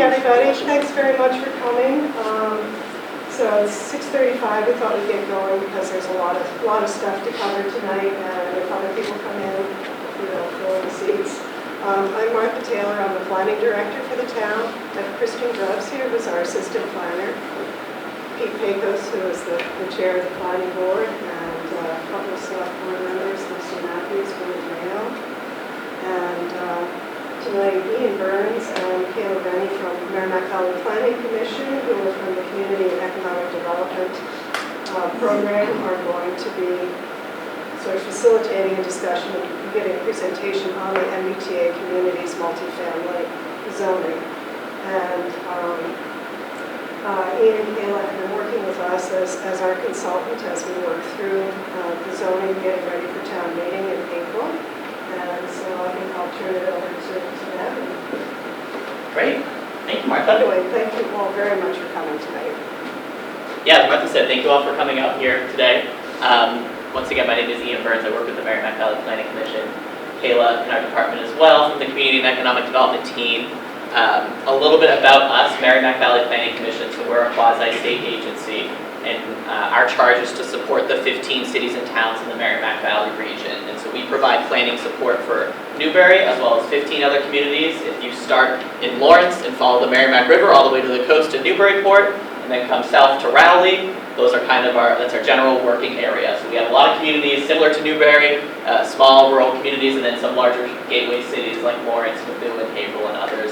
everybody. Thanks very much for coming. So it's 6:35. We thought we'd get going because there's a lot of stuff to cover tonight, and if other people come in, fill the seats. I'm Martha Taylor. I'm the planning director for the town. I have Christian Grubbs here, who's our assistant planner. Pete Pecos, who is the chair of the planning board, and a couple of select board members, Lucy Matthews, Willie Mayo, and tonight Ian Burns and Kayla Rennie from Merrimack Valley Planning Commission, who are from the Community and Economic Development Program, are going to be sort of facilitating a discussion and giving a presentation on the MBTA community's multifamily zoning. And Ian and Kayla have been working with us as our consultant as we work through the zoning, getting ready for town meeting in April. And so I think I'll turn it over to them. Great. Thank you, Martha. Anyway, thank you all very much for coming tonight. Yeah, as Martha said, thank you all for coming out here today. Once again, my name is Ian Burns. I work with the Merrimack Valley Planning Commission. Kayla in our department as well, from the Community and Economic Development team. A little bit about us, Merrimack Valley Planning Commission. So we're a quasi-state agency, and our charge is to support the 15 cities and towns in the Merrimack Valley region. And so we provide planning support for Newbury as well as 15 other communities. If you start in Lawrence and follow the Merrimack River all the way to the coast to Newburyport, and then come south to Rowley, those are kind of that's our general working area. So we have a lot of communities similar to Newbury, small rural communities, and then some larger gateway cities like Lawrence, Methuen, Haverhill, and others.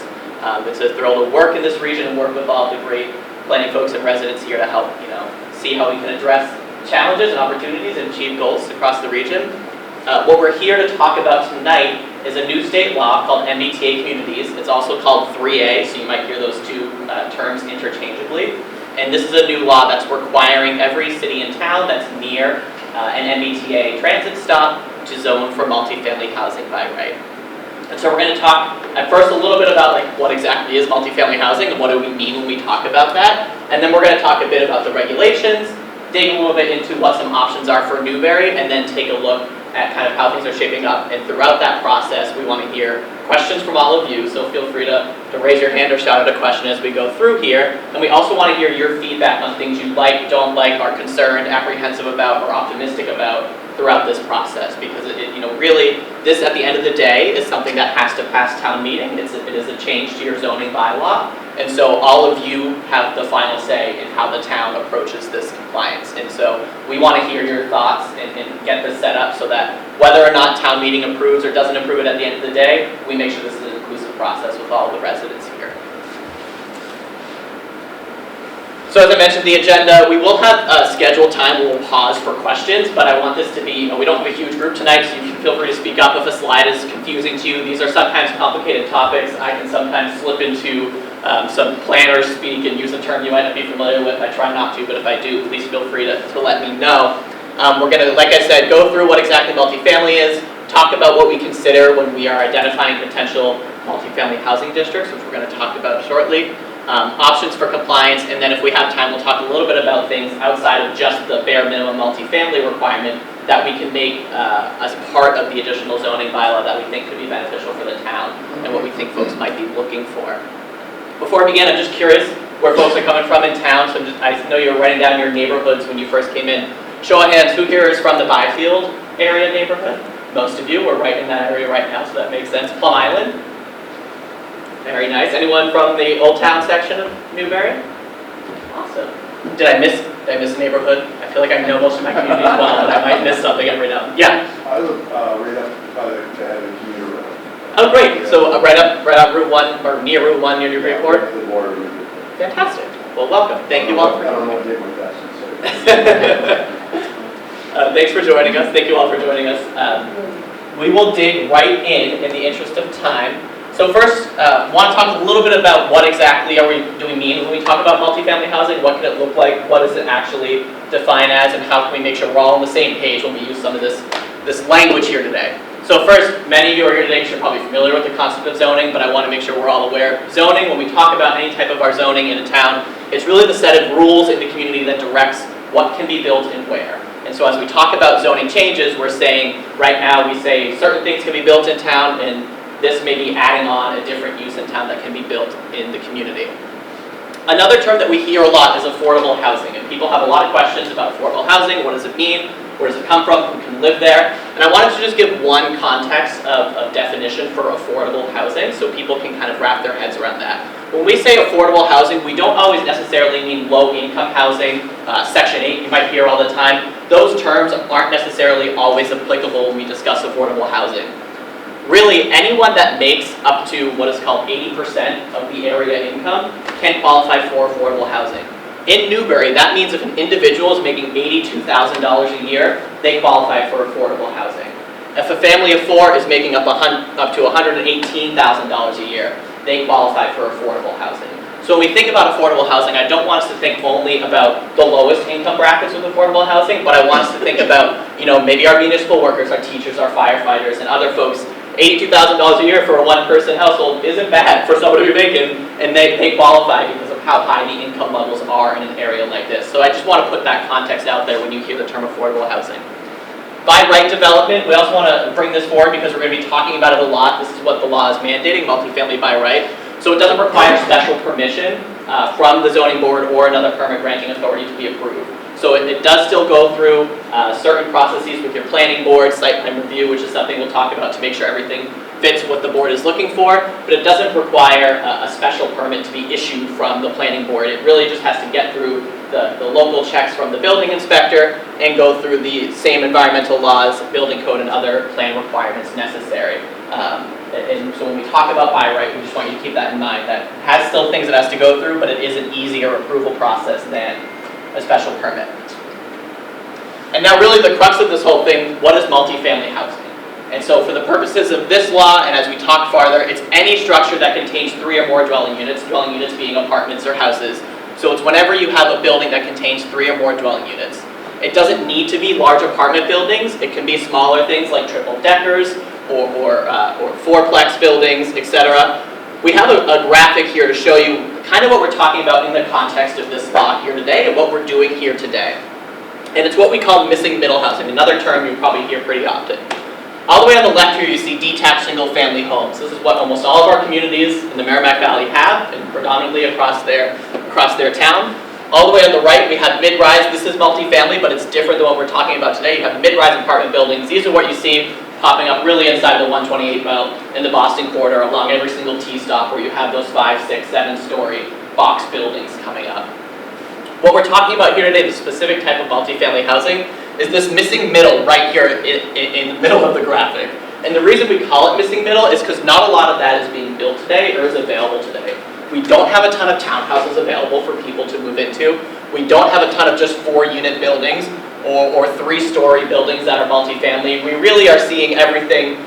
It's a thrill to work in this region and work with all the great planning folks and residents here to help, see how we can address challenges and opportunities and achieve goals across the region. What we're here to talk about tonight is a new state law called MBTA Communities. It's also called 3A, so you might hear those two terms interchangeably. And this is a new law that's requiring every city and town that's near an MBTA transit stop to zone for multifamily housing by right. And so we're going to talk at first a little bit about what exactly is multifamily housing and what do we mean when we talk about that. And then we're going to talk a bit about the regulations, dig a little bit into what some options are for Newbury, and then take a look at kind of how things are shaping up. And throughout that process, we want to hear questions from all of you, so feel free to raise your hand or shout out a question as we go through here. And we also want to hear your feedback on things you like, don't like, are concerned, apprehensive about, or optimistic about throughout this process, because really, this at the end of the day is something that has to pass town meeting. It is a change to your zoning bylaw, and so all of you have the final say in how the town approaches this compliance. And so we want to hear your thoughts and get this set up so that whether or not town meeting approves or doesn't approve it at the end of the day, we make sure this is an inclusive process with all the residents here. So as I mentioned, the agenda, we will have a scheduled time where we'll pause for questions, but I want this to be, we don't have a huge group tonight, so you can feel free to speak up if a slide is confusing to you. These are sometimes complicated topics. I can sometimes slip into some planner speak and use a term you might not be familiar with. I try not to, but if I do, please feel free to let me know. We're going to, like I said, go through what exactly multifamily is, talk about what we consider when we are identifying potential multifamily housing districts, which we're going to talk about shortly. Options for compliance, and then if we have time, we'll talk a little bit about things outside of just the bare minimum multifamily requirement that we can make as part of the additional zoning bylaw that we think could be beneficial for the town and what we think folks might be looking for. Before I begin, I'm just curious where folks are coming from in town, so I know you were writing down your neighborhoods when you first came in. Show of hands, who here is from the Byfield area neighborhood? Most of you, we're right in that area right now, so that makes sense. Plum Island? Very nice. Anyone from the Old Town section of Newbury? Awesome. Did I miss a neighborhood? I feel like I know most of my community as well, but I might miss something every now and then. Yeah? I live right up by the commuter road. Oh, great. So right up Route 1, or near Route 1 near Newburyport? Yeah, the border. Fantastic. Well, welcome. Thank you all for I don't know what neighborhood that's. Thanks for joining us. Thank you all for joining us. We will dig right in the interest of time. So first, want to talk a little bit about what exactly do we mean when we talk about multifamily housing? What can it look like? What does it actually define as? And how can we make sure we're all on the same page when we use some of this language here today? So first, many of you are here today, you're probably familiar with the concept of zoning, but I want to make sure we're all aware. Zoning, when we talk about any type of our zoning in a town, it's really the set of rules in the community that directs what can be built and where. And so as we talk about zoning changes, we're saying, right now we say certain things can be built in town, and this may be adding on a different use in town that can be built in the community. Another term that we hear a lot is affordable housing, and people have a lot of questions about affordable housing. What does it mean? Where does it come from? Who can live there? And I wanted to just give one context of definition for affordable housing so people can kind of wrap their heads around that. When we say affordable housing, we don't always necessarily mean low-income housing, Section 8 you might hear all the time. Those terms aren't necessarily always applicable when we discuss affordable housing. Really, anyone that makes up to what is called 80% of the area income can qualify for affordable housing. In Newbury, that means if an individual is making $82,000 a year, they qualify for affordable housing. If a family of 4 is making up to $118,000 a year, they qualify for affordable housing. So when we think about affordable housing, I don't want us to think only about the lowest income brackets with affordable housing, but I want us to think about, maybe our municipal workers, our teachers, our firefighters, and other folks. $82,000 a year for a one-person household isn't bad for somebody to be making, and they qualify because of how high the income levels are in an area like this. So I just want to put that context out there when you hear the term affordable housing. By right development, we also want to bring this forward because we're going to be talking about it a lot. This is what the law is mandating, multifamily by right. So it doesn't require special permission from the zoning board or another permit granting authority to be approved. So it does still go through certain processes with your planning board, site plan review, which is something we'll talk about to make sure everything fits what the board is looking for, but it doesn't require a special permit to be issued from the planning board. It really just has to get through the local checks from the building inspector and go through the same environmental laws, building code, and other plan requirements necessary. And so when we talk about by right, we just want you to keep that in mind. That has still things it has to go through, but it is an easier approval process than a special permit. And now really the crux of this whole thing, what is multifamily housing? And so for the purposes of this law, and as we talk farther, it's any structure that contains 3 or more dwelling units being apartments or houses. So it's whenever you have a building that contains 3 or more dwelling units. It doesn't need to be large apartment buildings. It can be smaller things like triple deckers or fourplex buildings, etc. We have a graphic here to show you kind of what we're talking about in the context of this law here today and what we're doing here today. And it's what we call missing middle housing, another term you probably hear pretty often. All the way on the left here you see detached single-family homes. This is what almost all of our communities in the Merrimack Valley have, and predominantly across their town. All the way on the right we have mid-rise. This is multifamily, but it's different than what we're talking about today. You have mid-rise apartment buildings. These are what you see popping up really inside the 128 belt in the Boston corridor along every single T-stop where you have those 5, 6, 7-story box buildings coming up. What we're talking about here today, the specific type of multifamily housing, is this missing middle right here in the middle of the graphic. And the reason we call it missing middle is because not a lot of that is being built today or is available today. We don't have a ton of townhouses available for people to move into. We don't have a ton of just 4-unit buildings or 3-story buildings that are multifamily. We really are seeing everything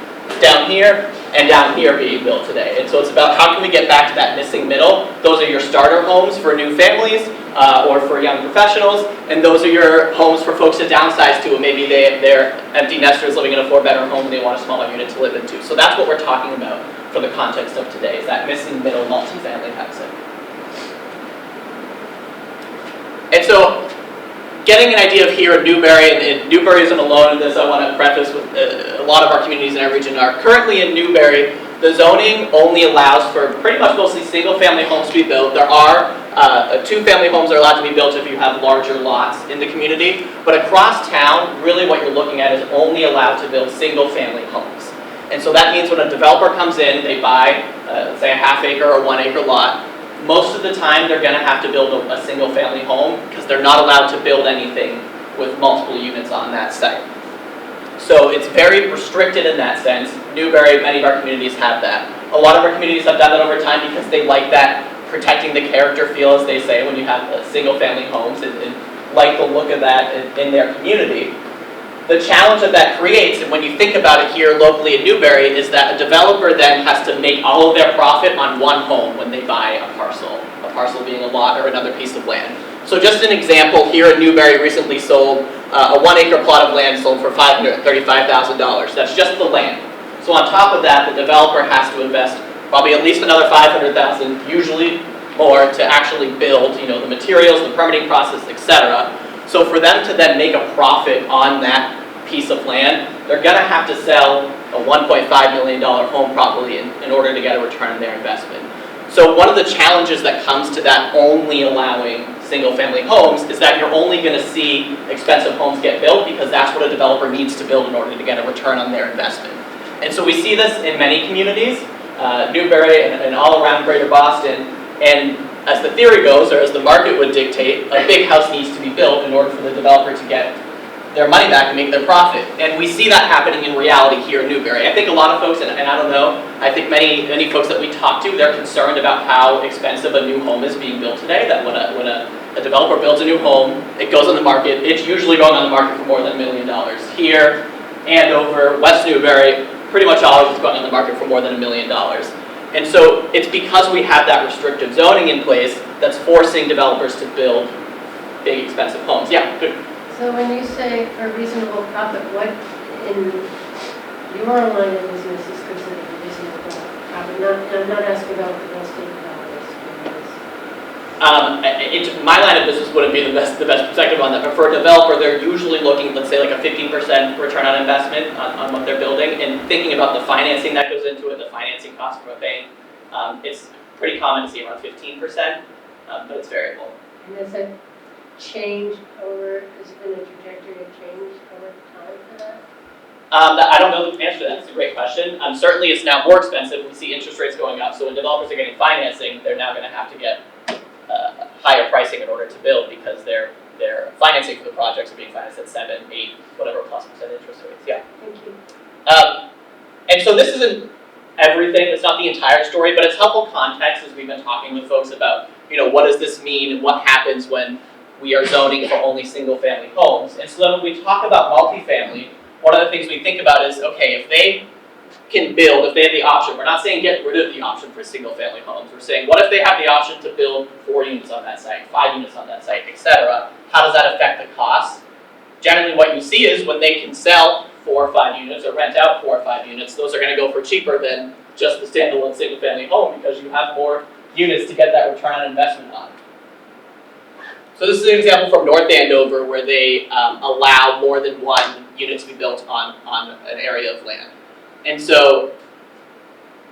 down here and down here being built today. And so it's about how can we get back to that missing middle. Those are your starter homes for new families or for young professionals, and those are your homes for folks to downsize to. Maybe they're empty nesters living in a 4-bedroom home and they want a smaller unit to live into. So that's what we're talking about for the context of today, is that missing middle multifamily housing. And so getting an idea of here in Newbury, and Newbury isn't alone in this, I want to preface with a lot of our communities in our region are currently in Newbury. The zoning only allows for pretty much mostly single-family homes to be built. There are 2-family homes are allowed to be built if you have larger lots in the community, but across town, really what you're looking at is only allowed to build single-family homes. And so that means when a developer comes in, they buy, say, a half-acre or 1-acre lot. Most of the time, they're going to have to build a single-family home because they're not allowed to build anything with multiple units on that site. So it's very restricted in that sense. Newbury, many of our communities have that. A lot of our communities have done that over time because they like that protecting the character feel, as they say, when you have single-family homes and like the look of that in their community. The challenge that creates, and when you think about it here locally in Newbury, is that a developer then has to make all of their profit on one home when they buy a parcel being a lot or another piece of land. So just an example, here in Newbury recently sold a 1-acre plot of land sold for $535,000. That's just the land. So on top of that, the developer has to invest probably at least another $500,000, usually more, to actually build, the materials, the permitting process, etc. So for them to then make a profit on that piece of land, they're going to have to sell a $1.5 million home probably in order to get a return on their investment. So one of the challenges that comes to that only allowing single-family homes is that you're only going to see expensive homes get built because that's what a developer needs to build in order to get a return on their investment. And so we see this in many communities, Newbury and all around Greater Boston, and as the theory goes, or as the market would dictate, a big house needs to be built in order for the developer to get their money back and make their profit. And we see that happening in reality here in Newbury. I think a lot of folks, and I don't know, I think many folks that we talk to, they're concerned about how expensive a new home is being built today, that when a developer builds a new home, it goes on the market, it's usually going on the market for more than $1 million. Here, Andover, West Newbury, pretty much always is going on the market for more than $1 million. And so it's because we have that restrictive zoning in place that's forcing developers to build big, expensive homes. Yeah, good. So when you say a reasonable profit, what in your line of business is considered a reasonable profit? I'm not asking about the real estate developers. My line of business wouldn't be the best perspective on that, but for a developer, they're usually looking, let's say, like a 15% return on investment on what they're building, and thinking about the financing that goes into it, the financing cost from a bank. It's pretty common to see around 15%, but it's variable. And does it change over, has been a trajectory of change over time for that? I don't know the answer to that. It's a great question. Certainly it's now more expensive. We see interest rates going up, so when developers are getting financing, they're now going to have to get higher pricing in order to build because their financing for the projects are being financed at 7, 8, whatever +% interest rates. Yeah. Thank you. And so this isn't everything. It's not the entire story, but it's helpful context as we've been talking with folks about, what does this mean and what happens when we are zoning for only single-family homes. And so then when we talk about multifamily, one of the things we think about is, okay, if they can build, if they have the option, we're not saying get rid of the option for single-family homes. We're saying, what if they have the option to build 4 units on that site, 5 units on that site, etc.? How does that affect the cost? Generally what you see is when they can sell 4 or 5 units or rent out 4 or 5 units, those are going to go for cheaper than just the standalone single-family home because you have more units to get that return on investment on. So this is an example from North Andover where they allow more than 1 unit to be built on an area of land. And so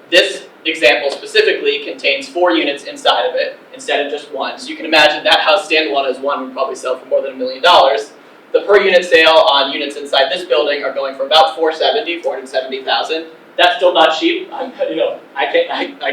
this example specifically contains 4 units inside of it instead of just 1. So you can imagine that house standalone as 1 would probably sell for more than $1 million. The per unit sale on units inside this building are going for about $470,000. That's still not cheap. I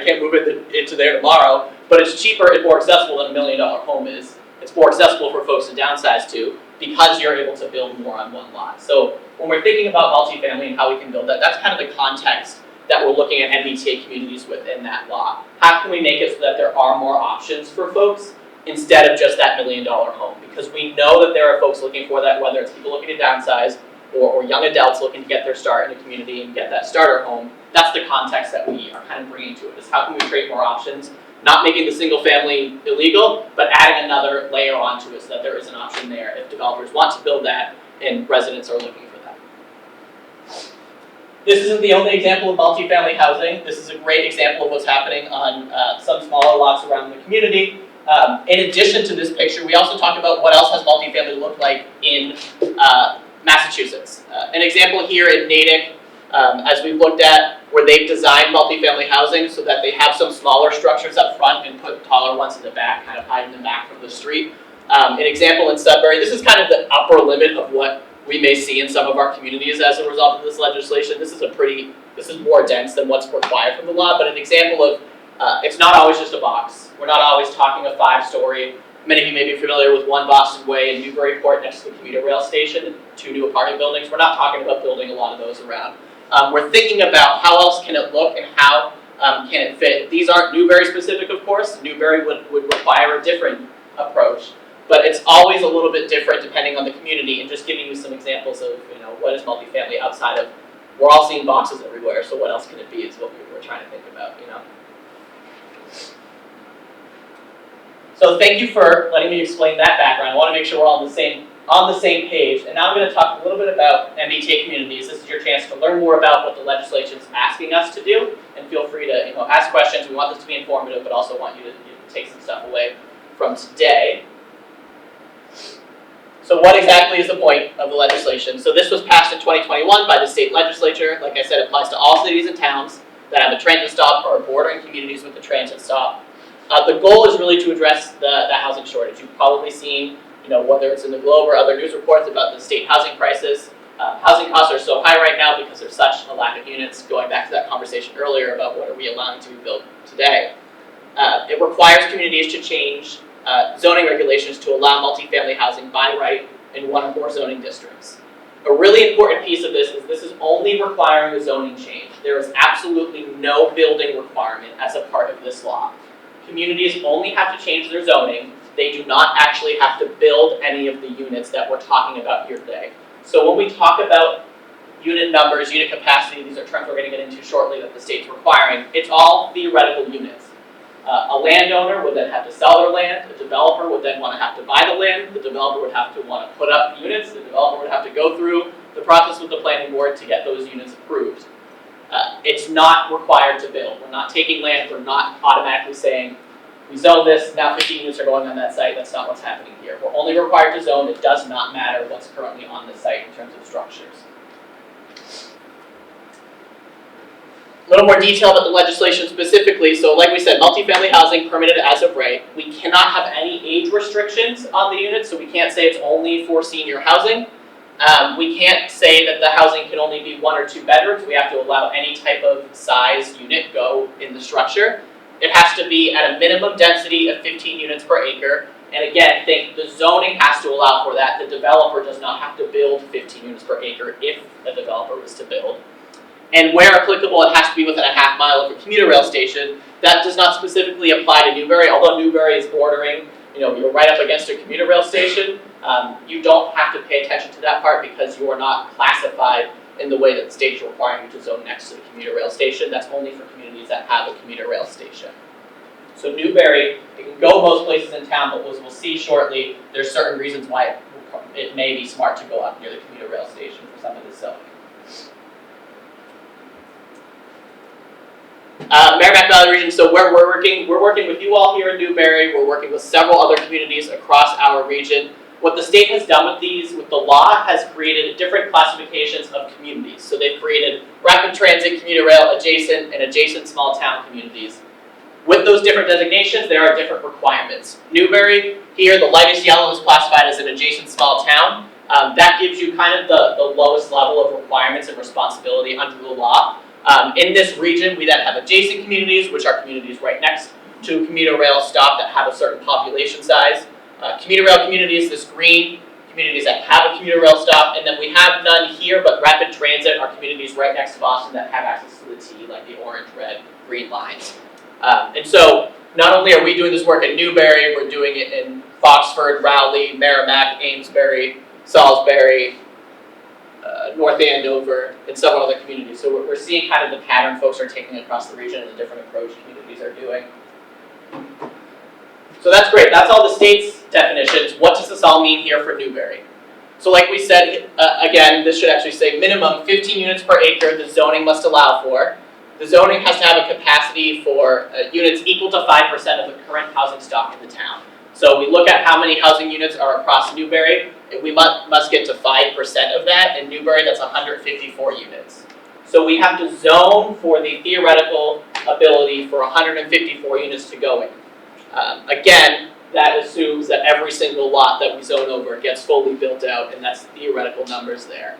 can't move it into there tomorrow, but it's cheaper and more accessible than $1 million home is. It's more accessible for folks to downsize to because you're able to build more on 1 lot. So when we're thinking about multifamily and how we can build that, that's kind of the context that we're looking at MBTA communities within that law. How can we make it so that there are more options for folks instead of just that $1 million home? Because we know that there are folks looking for that, whether it's people looking to downsize or young adults looking to get their start in a community and get that starter home. That's the context that we are kind of bringing to it, is how can we create more options? Not making the single family illegal, but adding another layer onto it so that there is an option there if developers want to build that and residents are looking for that. This isn't the only example of multifamily housing. This is a great example of what's happening on some smaller lots around the community. In addition to this picture, we also talk about what else has multifamily looked like in Massachusetts. An example here in Natick, as we've looked at, where they've designed multifamily housing so that they have some smaller structures up front and put taller ones in the back, kind of hiding them back from the street. An example in Sudbury, this is kind of the upper limit of what we may see in some of our communities as a result of this legislation. This is more dense than what's required from the law, but an example of, it's not always just a box. We're not always talking a 5-story. Many of you may be familiar with One Boston Way in Newburyport next to the commuter rail station and 2 new apartment buildings. We're not talking about building a lot of those around. We're thinking about how else can it look and how can it fit. These aren't Newbury specific, of course. Newbury would require a different approach, but it's always a little bit different depending on the community. And just giving you some examples of what is multifamily outside of, we're all seeing boxes everywhere, so what else can it be is what we're trying to think about. So thank you for letting me explain that background. I want to make sure we're all on the same page. And now I'm going to talk a little bit about MBTA communities. This is your chance to learn more about what the legislation is asking us to do, and feel free to ask questions. We want this to be informative, but also want you to take some stuff away from today. So So what exactly is the point of the legislation? So this was passed in 2021 by the state legislature. Like I said, it applies to all cities and towns that have a transit stop or are bordering communities with a transit stop. The goal is really to address the housing shortage. You've probably seen, whether it's in the Globe or other news reports about the state housing crisis. Housing costs are so high right now because there's such a lack of units, going back to that conversation earlier about what are we allowing to be built today. It requires communities to change zoning regulations to allow multifamily housing by right in one or more zoning districts. A really important piece of this is only requiring a zoning change. There is absolutely no building requirement as a part of this law. Communities only have to change their zoning. They do not actually have to build any of the units that we're talking about here today. So when we talk about unit numbers, unit capacity, these are terms we're going to get into shortly that the state's requiring, it's all theoretical units. A landowner would then have to sell their land, the developer would then want to have to buy the land, the developer would have to want to put up units, the developer would have to go through the process with the planning board to get those units approved. It's not required to build. We're not taking land, we're not automatically saying, we zone this, now 15 units are going on that site. That's not what's happening here. We're only required to zone. It does not matter what's currently on the site in terms of structures. A little more detail about the legislation specifically. So like we said, multifamily housing permitted as of right. We cannot have any age restrictions on the units, so we can't say it's only for senior housing. We can't say that the housing can only be 1 or 2 bedrooms. We have to allow any type of size unit go in the structure. It has to be at a minimum density of 15 units per acre. And again, the zoning has to allow for that. The developer does not have to build 15 units per acre if a developer was to build. And where applicable, it has to be within a half mile of a commuter rail station. That does not specifically apply to Newbury, although Newbury is bordering, you're right up against a commuter rail station. You don't have to pay attention to that part because you are not classified in the way that the state is requiring you to zone next to the commuter rail station. That's only for communities that have a commuter rail station. So Newbury, it can go most places in town, but as we'll see shortly, there's certain reasons why it may be smart to go up near the commuter rail station for some of this zoning. Merrimack Valley region, so where we're working with you all here in Newbury, we're working with several other communities across our region. What the state has done with the law, has created different classifications of communities. So they've created rapid transit, commuter rail, adjacent, and adjacent small town communities. With those different designations, there are different requirements. Newbury, here, the lightest yellow is classified as an adjacent small town. That gives you kind of the lowest level of requirements and responsibility under the law. In this region, we then have adjacent communities, which are communities right next to a commuter rail stop that have a certain population size. Commuter rail communities, this green, communities that have a commuter rail stop, and then we have none here, but rapid transit are communities right next to Boston that have access to the T, like the orange, red, green lines. And so, not only are we doing this work at Newbury, we're doing it in Foxford, Rowley, Merrimack, Amesbury, Salisbury, North Andover, and several other communities. So we're seeing kind of the pattern folks are taking across the region and the different approach communities are doing. So that's great. That's all the state's definitions. What does this all mean here for Newbury? So like we said, again, this should actually say minimum 15 units per acre the zoning must allow for. The zoning has to have a capacity for units equal to 5% of the current housing stock in the town. So we look at how many housing units are across Newbury, and we must get to 5% of that. In Newbury, that's 154 units. So we have to zone for the theoretical ability for 154 units to go in. Again, that assumes that every single lot that we zone over gets fully built out, and that's theoretical numbers there.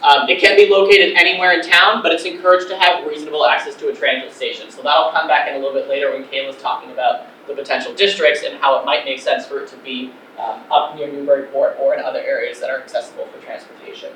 It can be located anywhere in town, but it's encouraged to have reasonable access to a transit station. So that'll come back in a little bit later when Kayla's talking about the potential districts and how it might make sense for it to be up near Newburyport or in other areas that are accessible for transportation.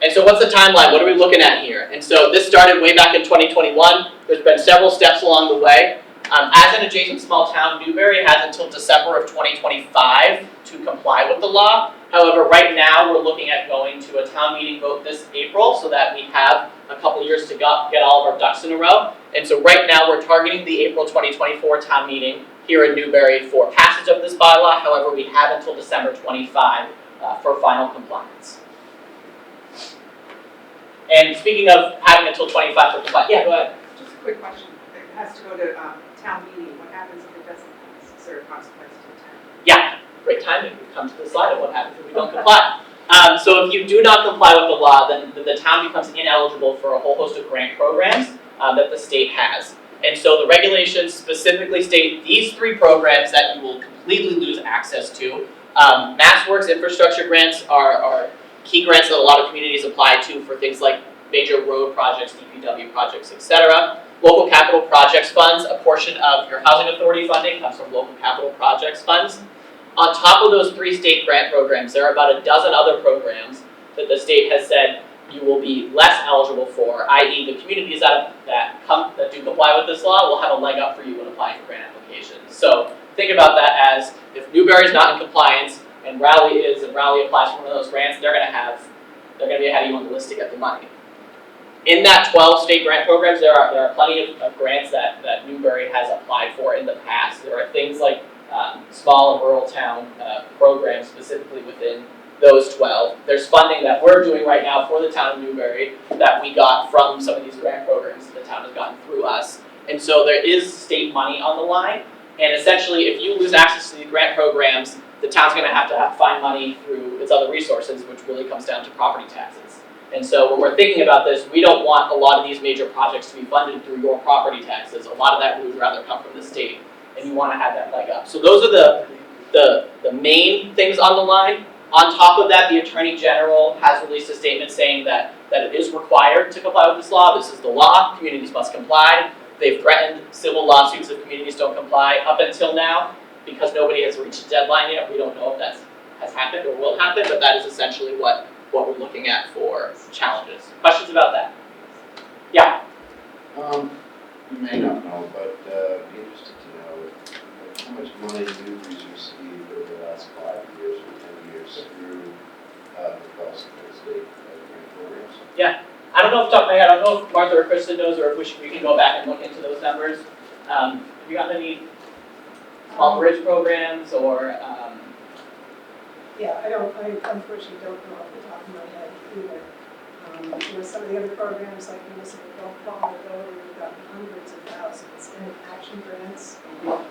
And so what's the timeline? What are we looking at here? And so this started way back in 2021. There's been several steps along the way. As an adjacent small town, Newbury has until December of 2025 to comply with the law. However, right now we're looking at going to a town meeting vote this April so that we have a couple years to get all of our ducks in a row. And so right now we're targeting the April 2024 town meeting here in Newbury for passage of this bylaw. However, we have until December 25 for final compliance. And speaking of having until 25 for compliance, yeah, go ahead. Just a quick question. It has to go to town meeting. What happens if it doesn't pass? Is there a consequence to the town? Yeah, great timing. We come to the slide of what happens if we don't comply. So if you do not comply with the law, then the town becomes ineligible for a whole host of grant programs that the state has. And so the regulations specifically state these 3 programs that you will completely lose access to. MassWorks infrastructure grants are key grants that a lot of communities apply to for things like major road projects, DPW projects, etc. Local capital projects funds, a portion of your housing authority funding comes from local capital projects funds. On top of those 3 state grant programs, there are about a dozen other programs that the state has said you will be less eligible for, i.e. the communities that do comply with this law will have a leg up for you when applying for grant applications. So think about that as if Newbury is not in compliance and Raleigh is, and Raleigh applies for one of those grants, they're going to be ahead of you on the list to get the money. In that 12 state grant programs, there are plenty of grants that Newbury has applied for in the past. There are things like small and rural town programs specifically within those 12. There's funding that we're doing right now for the town of Newbury that we got from some of these grant programs that the town has gotten through us. And so there is state money on the line. And essentially, if you lose access to these grant programs, the town's going to have to find money through its other resources, which really comes down to property taxes. And so when we're thinking about this, we don't want a lot of these major projects to be funded through your property taxes. A lot of that would rather come from the state, and you want to have that leg up. So those are the main things on the line. On top of that, the Attorney General has released a statement saying that it is required to comply with this law. This is the law. Communities must comply. They've threatened civil lawsuits if communities don't comply. Up until now, because nobody has reached a deadline yet, we don't know if that has happened or will happen, but that is essentially what we're looking at for challenges. Questions about that? Yeah? You may not know, but be interested to know how much money Newbury's received over the last 5 years or 10 years through the cost of the state grant programs. Yeah. I don't know off the top of my head. I don't know if Martha or Kristen knows, or if we can go back and look into those numbers. Have you got any small bridge programs or? Yeah, I unfortunately don't know off the top of my head either. Some of the other programs like municipal vulnerability, we've gotten hundreds of thousands in action grants.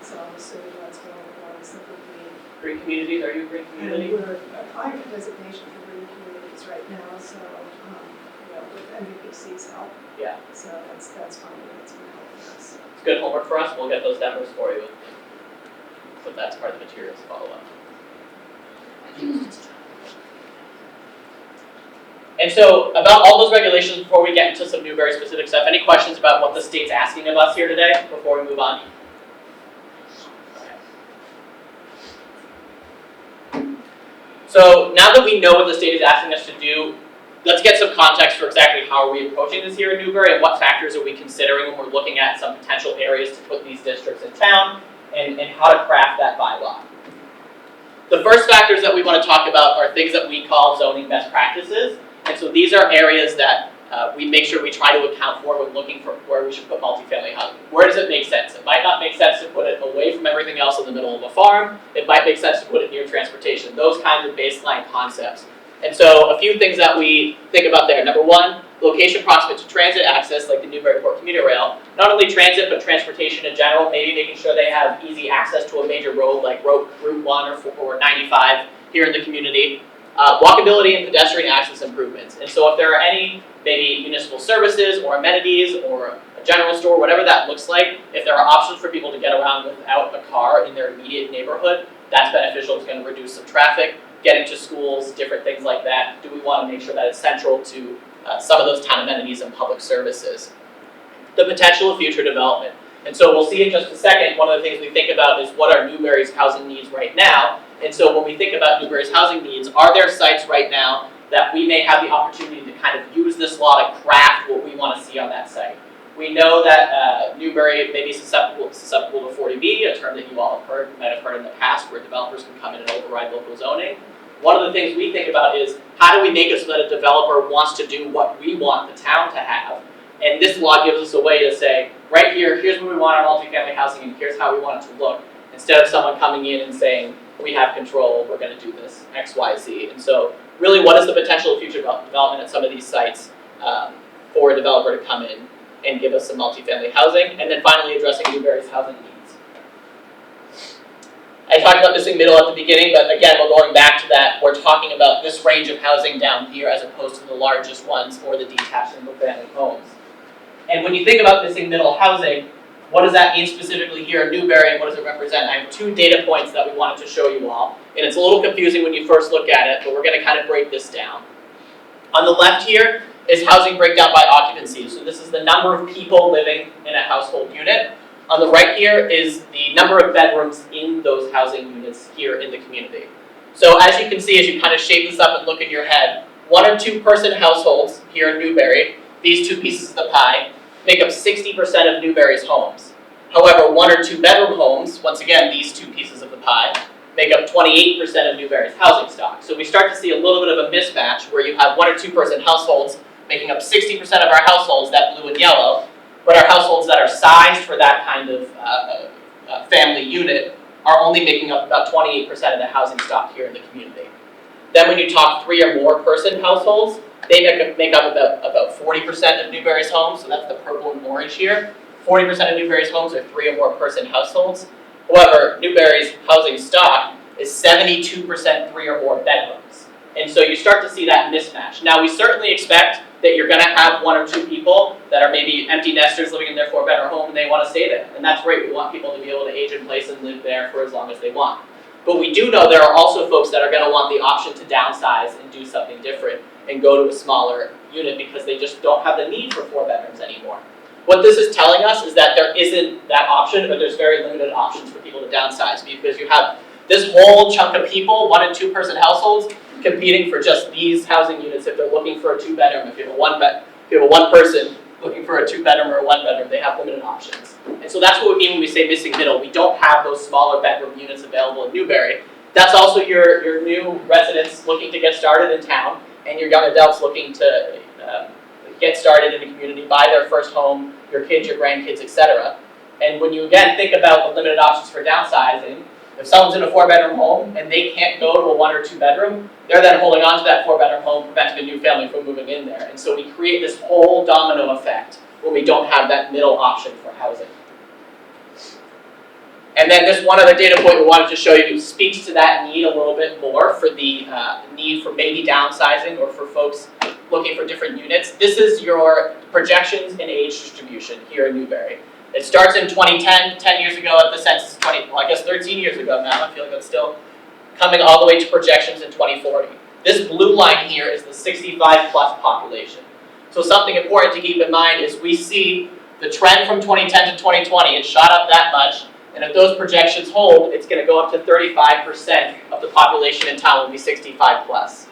So I'm assuming that's one of the ones that would be. Green communities, are you a green community? And we're applying for designation for green communities right now, so with MBPC's help. Yeah. So that's funding that's been helping us. It's good homework for us. We'll get those numbers for you. So that's part of the materials to follow up. And so about all those regulations, before we get into some Newbury specific stuff, any questions about what the state's asking of us here today before we move on? So now that we know what the state is asking us to do, let's get some context for exactly how are we approaching this here in Newbury and what factors are we considering when we're looking at some potential areas to put these districts in town and how to craft that bylaw. The first factors that we want to talk about are things that we call zoning best practices. And so these are areas that we make sure we try to account for when looking for where we should put multifamily housing. Where does it make sense? It might not make sense to put it away from everything else in the middle of a farm. It might make sense to put it near transportation. Those kinds of baseline concepts. And so a few things that we think about there. Number one, location proximate to transit access, like the Newburyport commuter rail. Not only transit, but transportation in general. Maybe making sure they have easy access to a major road like Route 1 or 95 here in the community. Walkability and pedestrian access improvements. And so if there are any maybe municipal services or amenities or a general store, whatever that looks like, if there are options for people to get around without a car in their immediate neighborhood, that's beneficial. It's going to reduce some traffic, getting to schools, different things like that. Do we want to make sure that it's central to some of those town amenities and public services? The potential of future development. And so we'll see in just a second, one of the things we think about is what are Newbury's housing needs right now. And so when we think about Newbury's housing needs, are there sites right now that we may have the opportunity to kind of use this law to craft what we want to see on that site? We know that Newbury may be susceptible to 40B, a term that you all might have heard in the past, where developers can come in and override local zoning. One of the things we think about is how do we make it so that a developer wants to do what we want the town to have? And this law gives us a way to say, right here, here's what we want our multifamily housing and here's how we want it to look. Instead of someone coming in and saying, we have control, we're going to do this, X, Y, Z. And so really, what is the potential of future development at some of these sites for a developer to come in and give us some multifamily housing? And then finally, addressing Newbury's housing needs. I talked about missing middle at the beginning, but again, we're going back to that. We're talking about this range of housing down here as opposed to the largest ones or the detached single-family homes. And when you think about missing middle housing, what does that mean specifically here in Newbury, and what does it represent? I have 2 data points that we wanted to show you all, and it's a little confusing when you first look at it, but we're going to kind of break this down. On the left here is housing breakdown by occupancy. So this is the number of people living in a household unit. On the right here is the number of bedrooms in those housing units here in the community. So as you can see, as you kind of shape this up and look in your head, 1 or 2 person households here in Newbury, these 2 pieces of the pie, make up 60% of Newbury's homes. However, 1 or 2 bedroom homes, once again, these 2 pieces of the pie, make up 28% of Newbury's housing stock. So we start to see a little bit of a mismatch where you have 1 or 2 person households making up 60% of our households, that blue and yellow, but our households that are sized for that kind of family unit are only making up about 28% of the housing stock here in the community. Then when you talk 3 or more person households, they make up about 40% of Newbury's homes, so that's the purple and orange here. 40% of Newbury's homes are 3 or more person households. However, Newbury's housing stock is 72% 3 or more bedrooms. And so you start to see that mismatch. Now we certainly expect that you're going to have 1 or 2 people that are maybe empty nesters living in their 4-bedroom home and they want to stay there. And that's great. We want people to be able to age in place and live there for as long as they want. But we do know there are also folks that are going to want the option to downsize and do something different and go to a smaller unit because they just don't have the need for 4 bedrooms anymore. What this is telling us is that there isn't that option, or there's very limited options for people to downsize, because you have this whole chunk of people, 1 and 2 person households, competing for just these housing units if they're looking for a 2-bedroom. If you have a 1 person looking for a 2-bedroom or a 1-bedroom, they have limited options. And so that's what we mean when we say missing middle. We don't have those smaller bedroom units available in Newbury. That's also your new residents looking to get started in town, and your young adults looking to get started in the community, buy their first home, your kids, your grandkids, etc. And when you again think about the limited options for downsizing, if someone's in a 4-bedroom home and they can't go to a 1 or 2 bedroom, they're then holding on to that 4-bedroom home, preventing a new family from moving in there. And so we create this whole domino effect when we don't have that middle option for housing. And then this one other data point we wanted to show you speaks to that need a little bit more for the need for maybe downsizing or for folks looking for different units. This is your projections and age distribution here in Newbury. It starts in 2010, 10 years ago at the census, 13 years ago now. I feel like it's still coming all the way to projections in 2040. This blue line here is the 65 plus population. So something important to keep in mind is we see the trend from 2010 to 2020, it shot up that much, and if those projections hold, it's going to go up to 35% of the population in town will be 65 plus.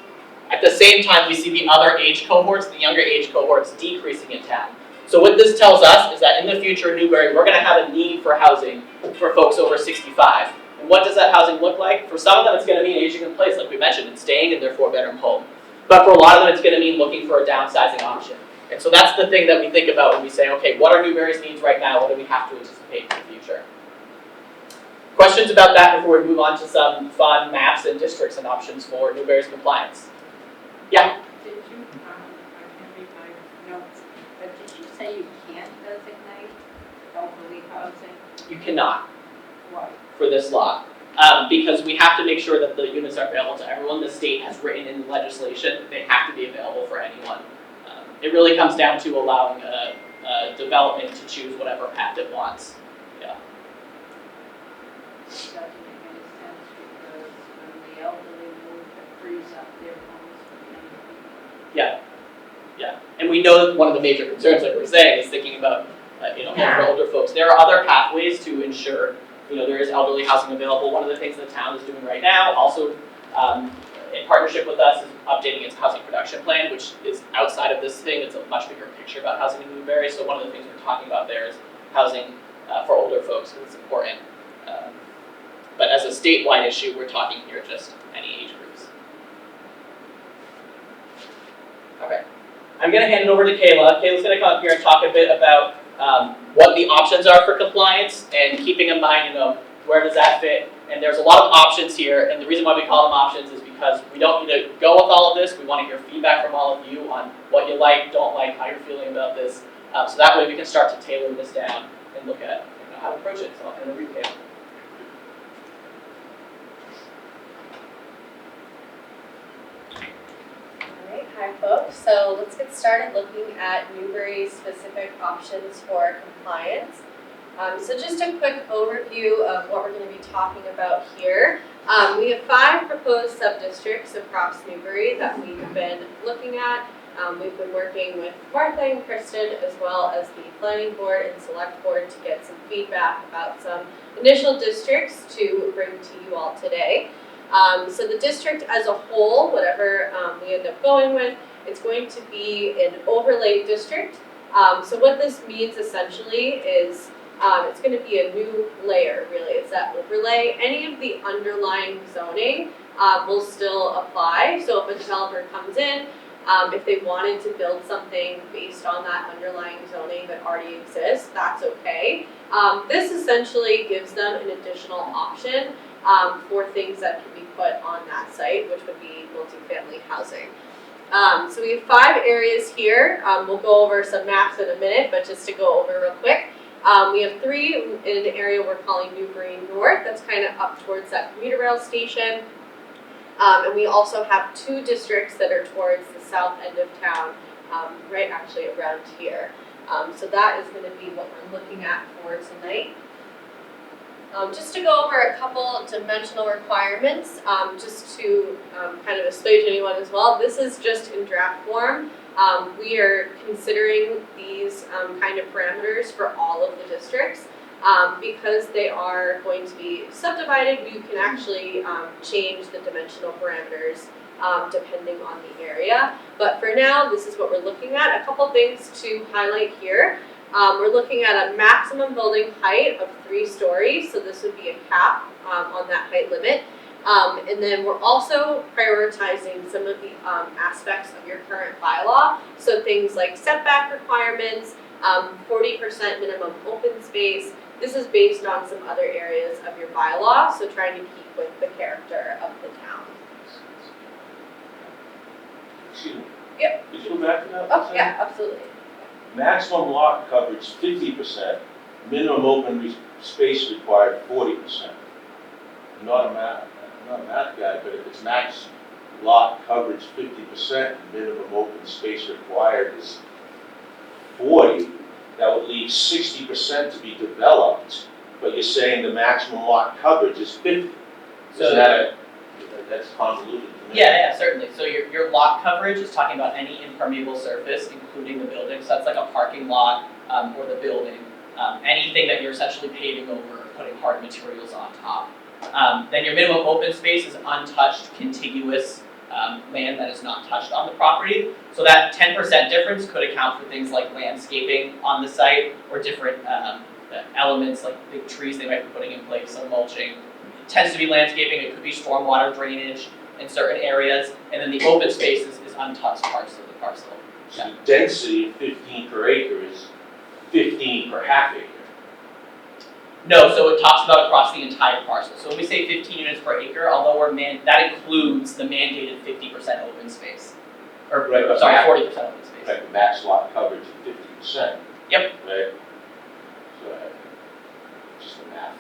At the same time, we see the other age cohorts, the younger age cohorts, decreasing in town. So what this tells us is that in the future in Newbury, we're going to have a need for housing for folks over 65. And what does that housing look like? For some of them, it's going to mean aging in place, like we mentioned, and staying in their 4-bedroom home. But for a lot of them, it's going to mean looking for a downsizing option. And so that's the thing that we think about when we say, okay, what are Newbury's needs right now? What do we have to anticipate in the future? Questions about that before we move on to some fun maps and districts and options for Newbury's compliance? Yeah? Did you, I can't read my notes, but did you say you can't designate elderly housing? You cannot Why? for this law. Because we have to make sure that the units are available to everyone. The state has written in the legislation that they have to be available for anyone. It really comes down to allowing a development to choose whatever path it wants. Yeah. Doesn't make any sense because when the elderly move, it frees up their homes for younger people. Yeah. Yeah. And we know that one of the major concerns, like we're saying, is thinking about for older folks. There are other pathways to ensure there is elderly housing available. One of the things the town is doing right now, also in partnership with us, is updating its housing production plan, which is outside of this thing. It's a much bigger picture about housing in Newbury. So one of the things we're talking about there is housing for older folks, because it's important. But as a statewide issue, we're talking here just any age groups. Okay. I'm going to hand it over to Kayla. Kayla's going to come up here and talk a bit about what the options are for compliance, and keeping in mind, where does that fit? And there's a lot of options here, and the reason why we call them options is because we don't need to go with all of this. We want to hear feedback from all of you on what you like, don't like, how you're feeling about this. So that way we can start to tailor this down and look at how to approach it. So I'm going to read Kayla. Hi folks, so let's get started looking at Newbury's specific options for compliance. So just a quick overview of what we're going to be talking about here. We have 5 proposed sub-districts across Newbury that we've been looking at. We've been working with Martha and Kristen as well as the planning board and select board to get some feedback about some initial districts to bring to you all today. So the district as a whole, whatever we end up going with, it's going to be an overlay district. So what this means essentially is it's going to be a new layer, really. It's that overlay. Any of the underlying zoning will still apply. So if a developer comes in, if they wanted to build something based on that underlying zoning that already exists, that's okay. This essentially gives them an additional option for things that can be put on that site, which would be multifamily housing. So we have 5 areas here. We'll go over some maps in a minute, but just to go over real quick. We have 3 in an area we're calling Newbury North. That's kind of up towards that commuter rail station. And we also have 2 districts that are towards the south end of town, right actually around here. So that is going to be what we're looking at for tonight. Just to go over a couple dimensional requirements, just to kind of explain to anyone as well, this is just in draft form. We are considering these kind of parameters for all of the districts. Because they are going to be subdivided, you can actually change the dimensional parameters depending on the area. But for now, this is what we're looking at. A couple things to highlight here. We're looking at a maximum building height of 3 stories, so this would be a cap on that height limit. And then we're also prioritizing some of the aspects of your current bylaw, so things like setback requirements, 40% minimum open space. This is based on some other areas of your bylaw, so trying to keep with the character of the town. Excuse me. Yep. Could you go back to that? Oh, yeah, absolutely. Maximum lot coverage 50%, minimum open space required 40%. I'm not a math guy, but if it's max lot coverage 50%, minimum open space required is 40, that would leave 60% to be developed, but you're saying the maximum lot coverage is 50. So That's convoluted to me. yeah, certainly. So your lot coverage is talking about any impermeable surface, including the building. So that's like a parking lot or the building. Anything that you're essentially paving over or putting hard materials on top. Then your minimum open space is untouched, contiguous land that is not touched on the property. So that 10% difference could account for things like landscaping on the site or different elements like big trees they might be putting in place, some mulching. It tends to be landscaping, it could be stormwater drainage in certain areas, and then the open space is untouched parts of the parcel. So the density of 15 per acre is 15 per half acre. No, so it talks about across the entire parcel. So when we say 15 units per acre, although that includes the mandated 50% open space. Or, Right, sorry, 40% open space. Like the max lot coverage of 50%. Yep. Right? So just the math,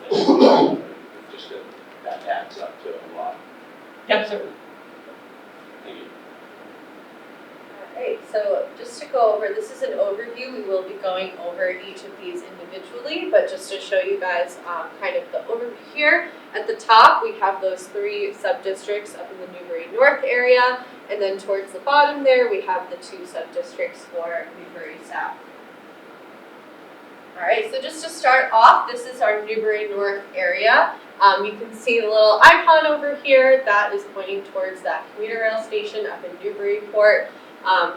just that adds up to a lot. Yep, certainly. Thank you. Alright, so just to go over, this is an overview. We will be going over each of these individually, but just to show you guys kind of the overview here. At the top, we have those 3 sub-districts up in the Newbury North area, and then towards the bottom there, we have the 2 sub-districts for Newbury South. Alright, so just to start off, this is our Newbury North area. You can see the little icon over here, that is pointing towards that commuter rail station up in Newburyport.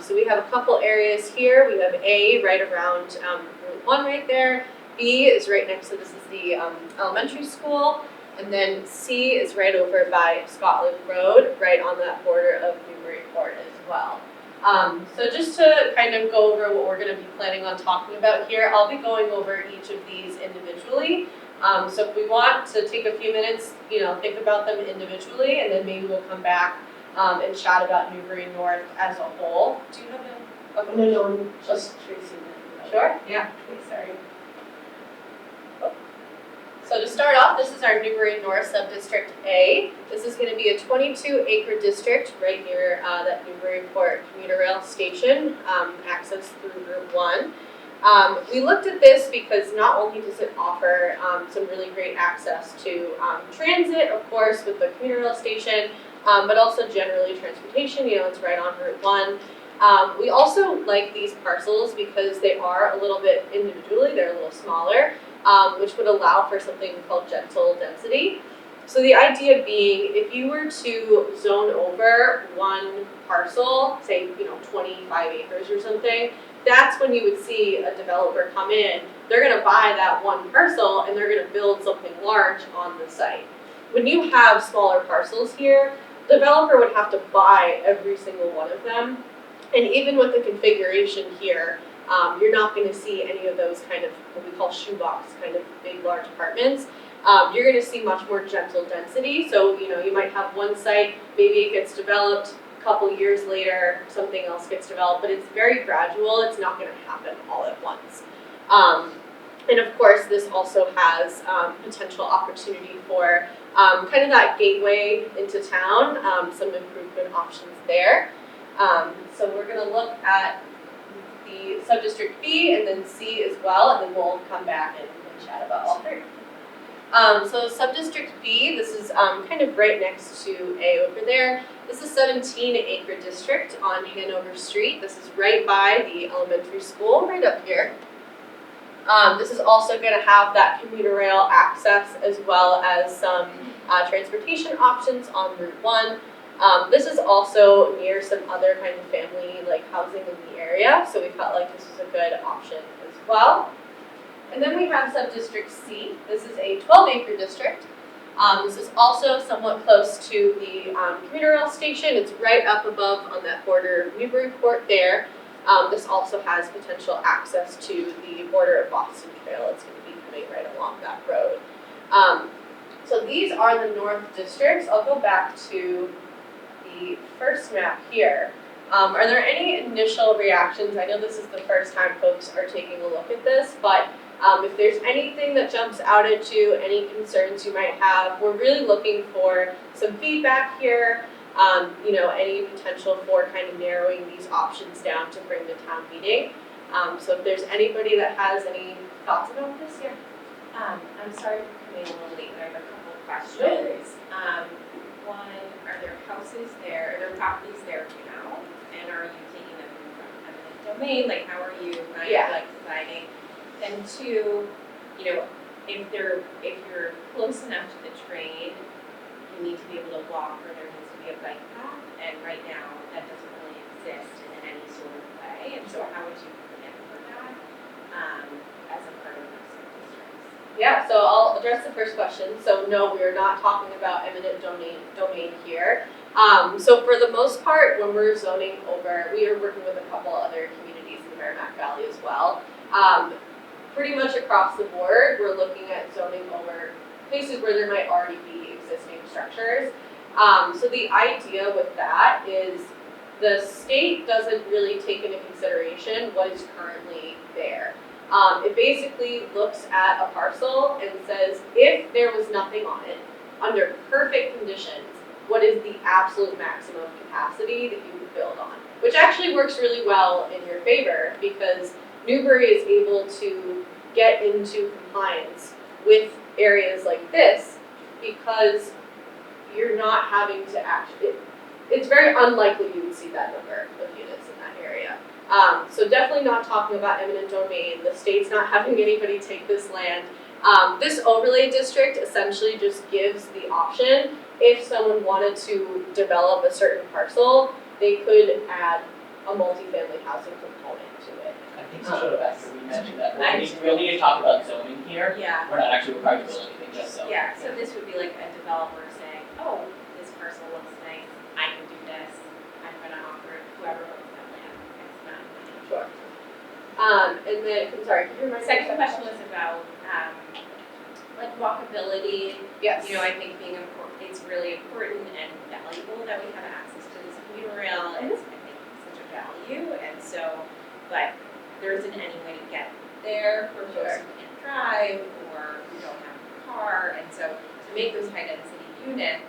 So we have a couple areas here. We have A right around Route 1 right there. B is right next to, this is the elementary school. And then C is right over by Scotland Road, right on that border of Newburyport as well. So just to kind of go over what we're going to be planning on talking about here, I'll be going over each of these individually. So if we want to take a few minutes, think about them individually, and then maybe we'll come back and chat about Newbury North as a whole. Do you have a question? No, just Tracy. Sure? Yeah, please, sorry. So to start off, this is our Newbury North Subdistrict A. This is going to be a 22-acre district right near that Newburyport commuter rail station, access through Route 1. We looked at this because not only does it offer some really great access to transit, of course, with the commuter rail station, but also generally transportation. It's right on Route 1. We also like these parcels because they are a little bit individually, they're a little smaller, which would allow for something called gentle density. So the idea being, if you were to zone over one parcel, say, 25 acres or something, that's when you would see a developer come in. They're gonna buy that one parcel and they're gonna build something large on the site. When you have smaller parcels here, the developer would have to buy every single one of them. And even with the configuration here, you're not gonna see any of those kind of what we call shoebox kind of big, large apartments. You're gonna see much more gentle density. So, you might have one site, maybe it gets developed, a couple years later, something else gets developed, but it's very gradual. It's not gonna happen all at once. And of course, this also has potential opportunity for kind of that gateway into town, some improvement options there. So we're gonna look at the sub-district B and then C as well, and then we'll come back and chat about all three. So sub-district B, this is kind of right next to A over there. This is 17-acre district on Hanover Street. This is right by the elementary school, right up here. This is also going to have that commuter rail access as well as some transportation options on Route 1. This is also near some other kind of family housing in the area, so we felt like this was a good option as well. And then we have sub-district C. This is a 12-acre district. This is also somewhat close to the commuter rail station. It's right up above on that border of Newburyport there. This also has potential access to the border of Boston Trail. It's going to be coming right along that road. So these are the north districts. I'll go back to the first map here. Are there any initial reactions? I know this is the first time folks are taking a look at this, but if there's anything that jumps out at you, any concerns you might have, we're really looking for some feedback here. Any potential for kind of narrowing these options down to bring to town meeting. So if there's anybody that has any thoughts about this, yeah. I'm sorry for coming a little late, but I have a couple of questions. One, are there houses there, are there properties there now? And are you taking them from eminent domain? How are you deciding? And two, if you're close enough to the train, you need to be able to walk, or there needs to be a bike path, and right now that doesn't really exist in any sort of way. And so how would you plan for that as a part of those districts? Yeah, so I'll address the first question. So no, we are not talking about eminent domain here. So for the most part, when we're zoning over, we are working with a couple other communities in the Merrimack Valley as well. Pretty much across the board, we're looking at zoning over places where there might already be existing structures. So the idea with that is the state doesn't really take into consideration what is currently there. It basically looks at a parcel and says, if there was nothing on it, under perfect conditions, what is the absolute maximum capacity that you could build on? Which actually works really well in your favor because Newbury is able to get into compliance with areas like this because you're not having to actually, it's very unlikely you would see that number of units in that area. So definitely not talking about eminent domain. The state's not having anybody take this land. This overlay district essentially just gives the option if someone wanted to develop a certain parcel, they could add a multifamily housing component to it. I think so, after we mentioned that, we'll need to talk about zoning here. Yeah. We're not actually required to build anything, just zoning. Yeah, so this would be like a developer saying, oh, this parcel looks nice, I can do this, I'm gonna offer it, whoever owns that land, X amount of money. Sure. And then, I'm sorry, could you remind me? Second question was about, walkability. Yes. I think it's really important and valuable that we have access to this commuter rail. It's, I think, such a value, and so, but there isn't any way to get there for folks who can't drive or who don't have a car, and so to make those high density units,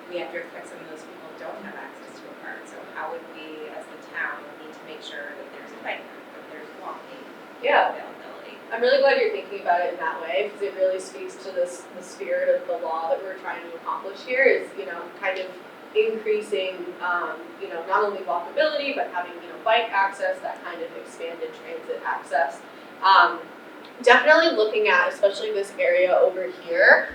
we have to expect some of those people don't have access to a car. So how would we, as the town, need to make sure that there's a bike path, that there's walking Yeah. availability? I'm really glad you're thinking about it in that way, because it really speaks to the spirit of the law that we're trying to accomplish here is, kind of increasing, not only walkability, but having, bike access, that kind of expanded transit access. Definitely looking at, especially this area over here,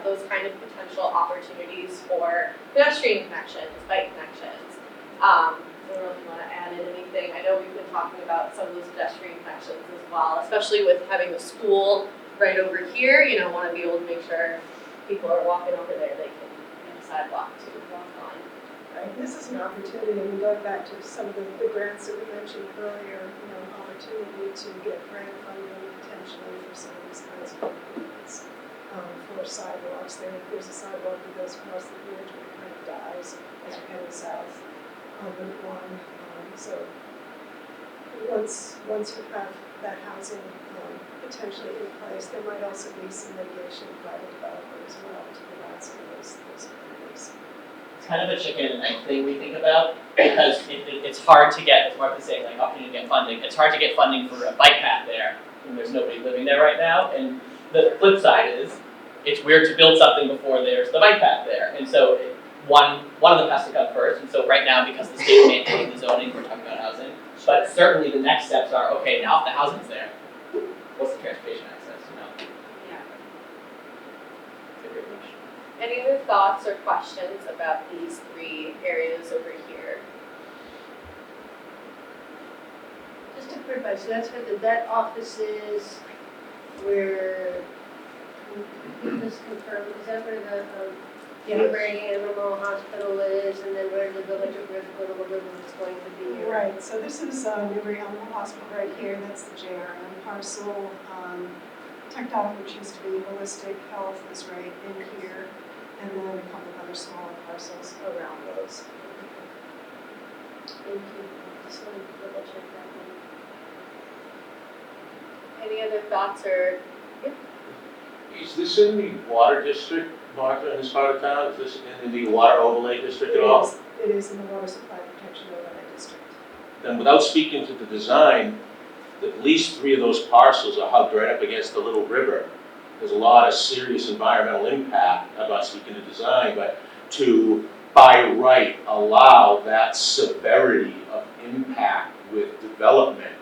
those kind of potential opportunities for pedestrian connections, bike connections. I don't know if you want to add in anything. I know we've been talking about some of those pedestrian connections as well, especially with having the school right over here. Want to be able to make sure people are walking over there, they can have a sidewalk to walk on. Right, this is an opportunity, and going back to some of the grants that we mentioned earlier, opportunity to get grant funding potentially for some of these kinds of improvements. For sidewalks, there's a sidewalk that goes across the bridge, but it kind of dies as you're heading south on Route 1. So once you have that housing potentially in place, there might also be some mitigation by the developer as well to provide some of those amenities. It's kind of a chicken and egg thing we think about, because it's hard to get, as Martha's saying, like opportunity to get funding. It's hard to get funding for a bike path there when there's nobody living there right now. And the flip side is, it's weird to build something before there's the bike path there. And so one of them has to come first. And so right now, because the state's maintaining the zoning, we're talking about housing. But certainly the next steps are, okay, now if the housing's there, what's the transportation access? Yeah. It's a great question. Any other thoughts or questions about these three areas over here? Just to clarify, so that's where the vet office is, where, just confirm, is that where the Newbury Animal Hospital is, and then where the Village of Little River is going to be? Right, so this is Newbury Animal Hospital right here, that's the JRM parcel. Tech Doc, which used to be Holistic Health, is right in here, and then a couple of other smaller parcels around those. Thank you. Just wanted to double check that one. Any other thoughts or? Is this in the water district, Martha, in this part of town? Is this in the water overlay district at all? It is in the Water Supply Protection Overlay District. Then without speaking to the design, at least 3 of those parcels are hugged right up against the little river. There's a lot of serious environmental impact. I'm not speaking to design, but to, by right, allow that severity of impact with development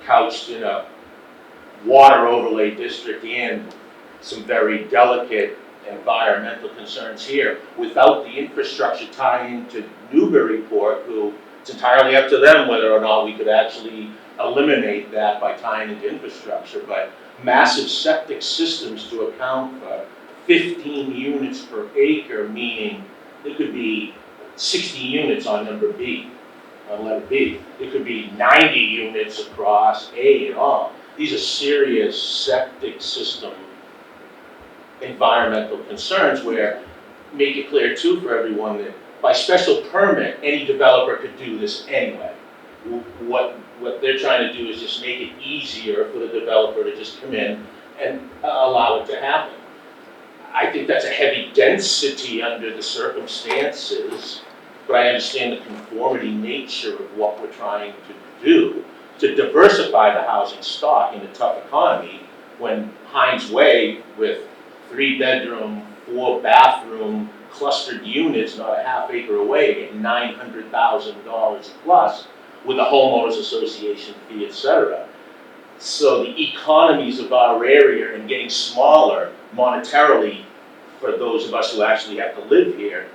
couched in a water overlay district and some very delicate environmental concerns here, without the infrastructure tying to Newburyport, who it's entirely up to them whether or not we could actually eliminate that by tying into infrastructure, but massive septic systems to account for 15 units per acre, meaning it could be 60 units on number B, on letter B. It could be 90 units across A and all. These are serious septic system environmental concerns where, make it clear too for everyone that by special permit, any developer could do this anyway. What they're trying to do is just make it easier for the developer to just come in and allow it to happen. I think that's a heavy density under the circumstances, but I understand the conformity nature of what we're trying to do to diversify the housing stock in a tough economy when Hines Way with 3-bedroom, 4-bathroom clustered units not a half acre away at $900,000 plus with a homeowners association fee, etc. So the economies of our area and getting smaller monetarily for those of us who actually have to live here,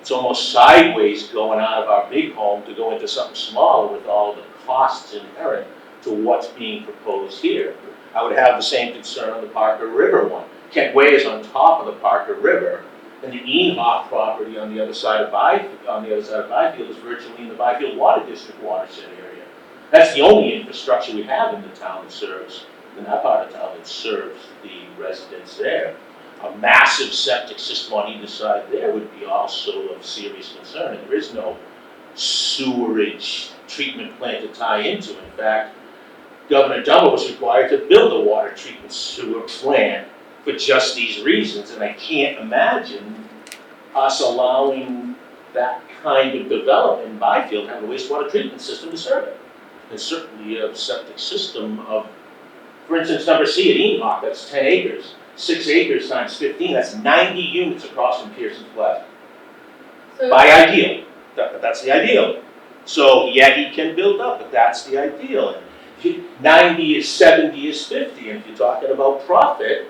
it's almost sideways going out of our big home to go into something smaller with all the costs inherent to what's being proposed here. I would have the same concern on the Parker River one. Kent Way is on top of the Parker River, and the Eenhoff property on the other side of Byfield is virtually in the Byfield Water District watershed area. That's the only infrastructure we have in the town that serves, in that part of town that serves the residents there. A massive septic system on either side there would be also of serious concern, and there is no sewerage treatment plant to tie into. In fact, Governor Dummer was required to build a water treatment sewer plant for just these reasons, and I can't imagine us allowing that kind of development in Byfield to have a wastewater treatment system to serve it. And certainly a septic system of, for instance, number C at Enoch, that's 10 acres. 6 acres times 15, that's 90 units across from Pearson's Flat. So, By ideal, that's the ideal. So yeah, he can build up, but that's the ideal. And 90 is 70 is 50, and if you're talking about profit,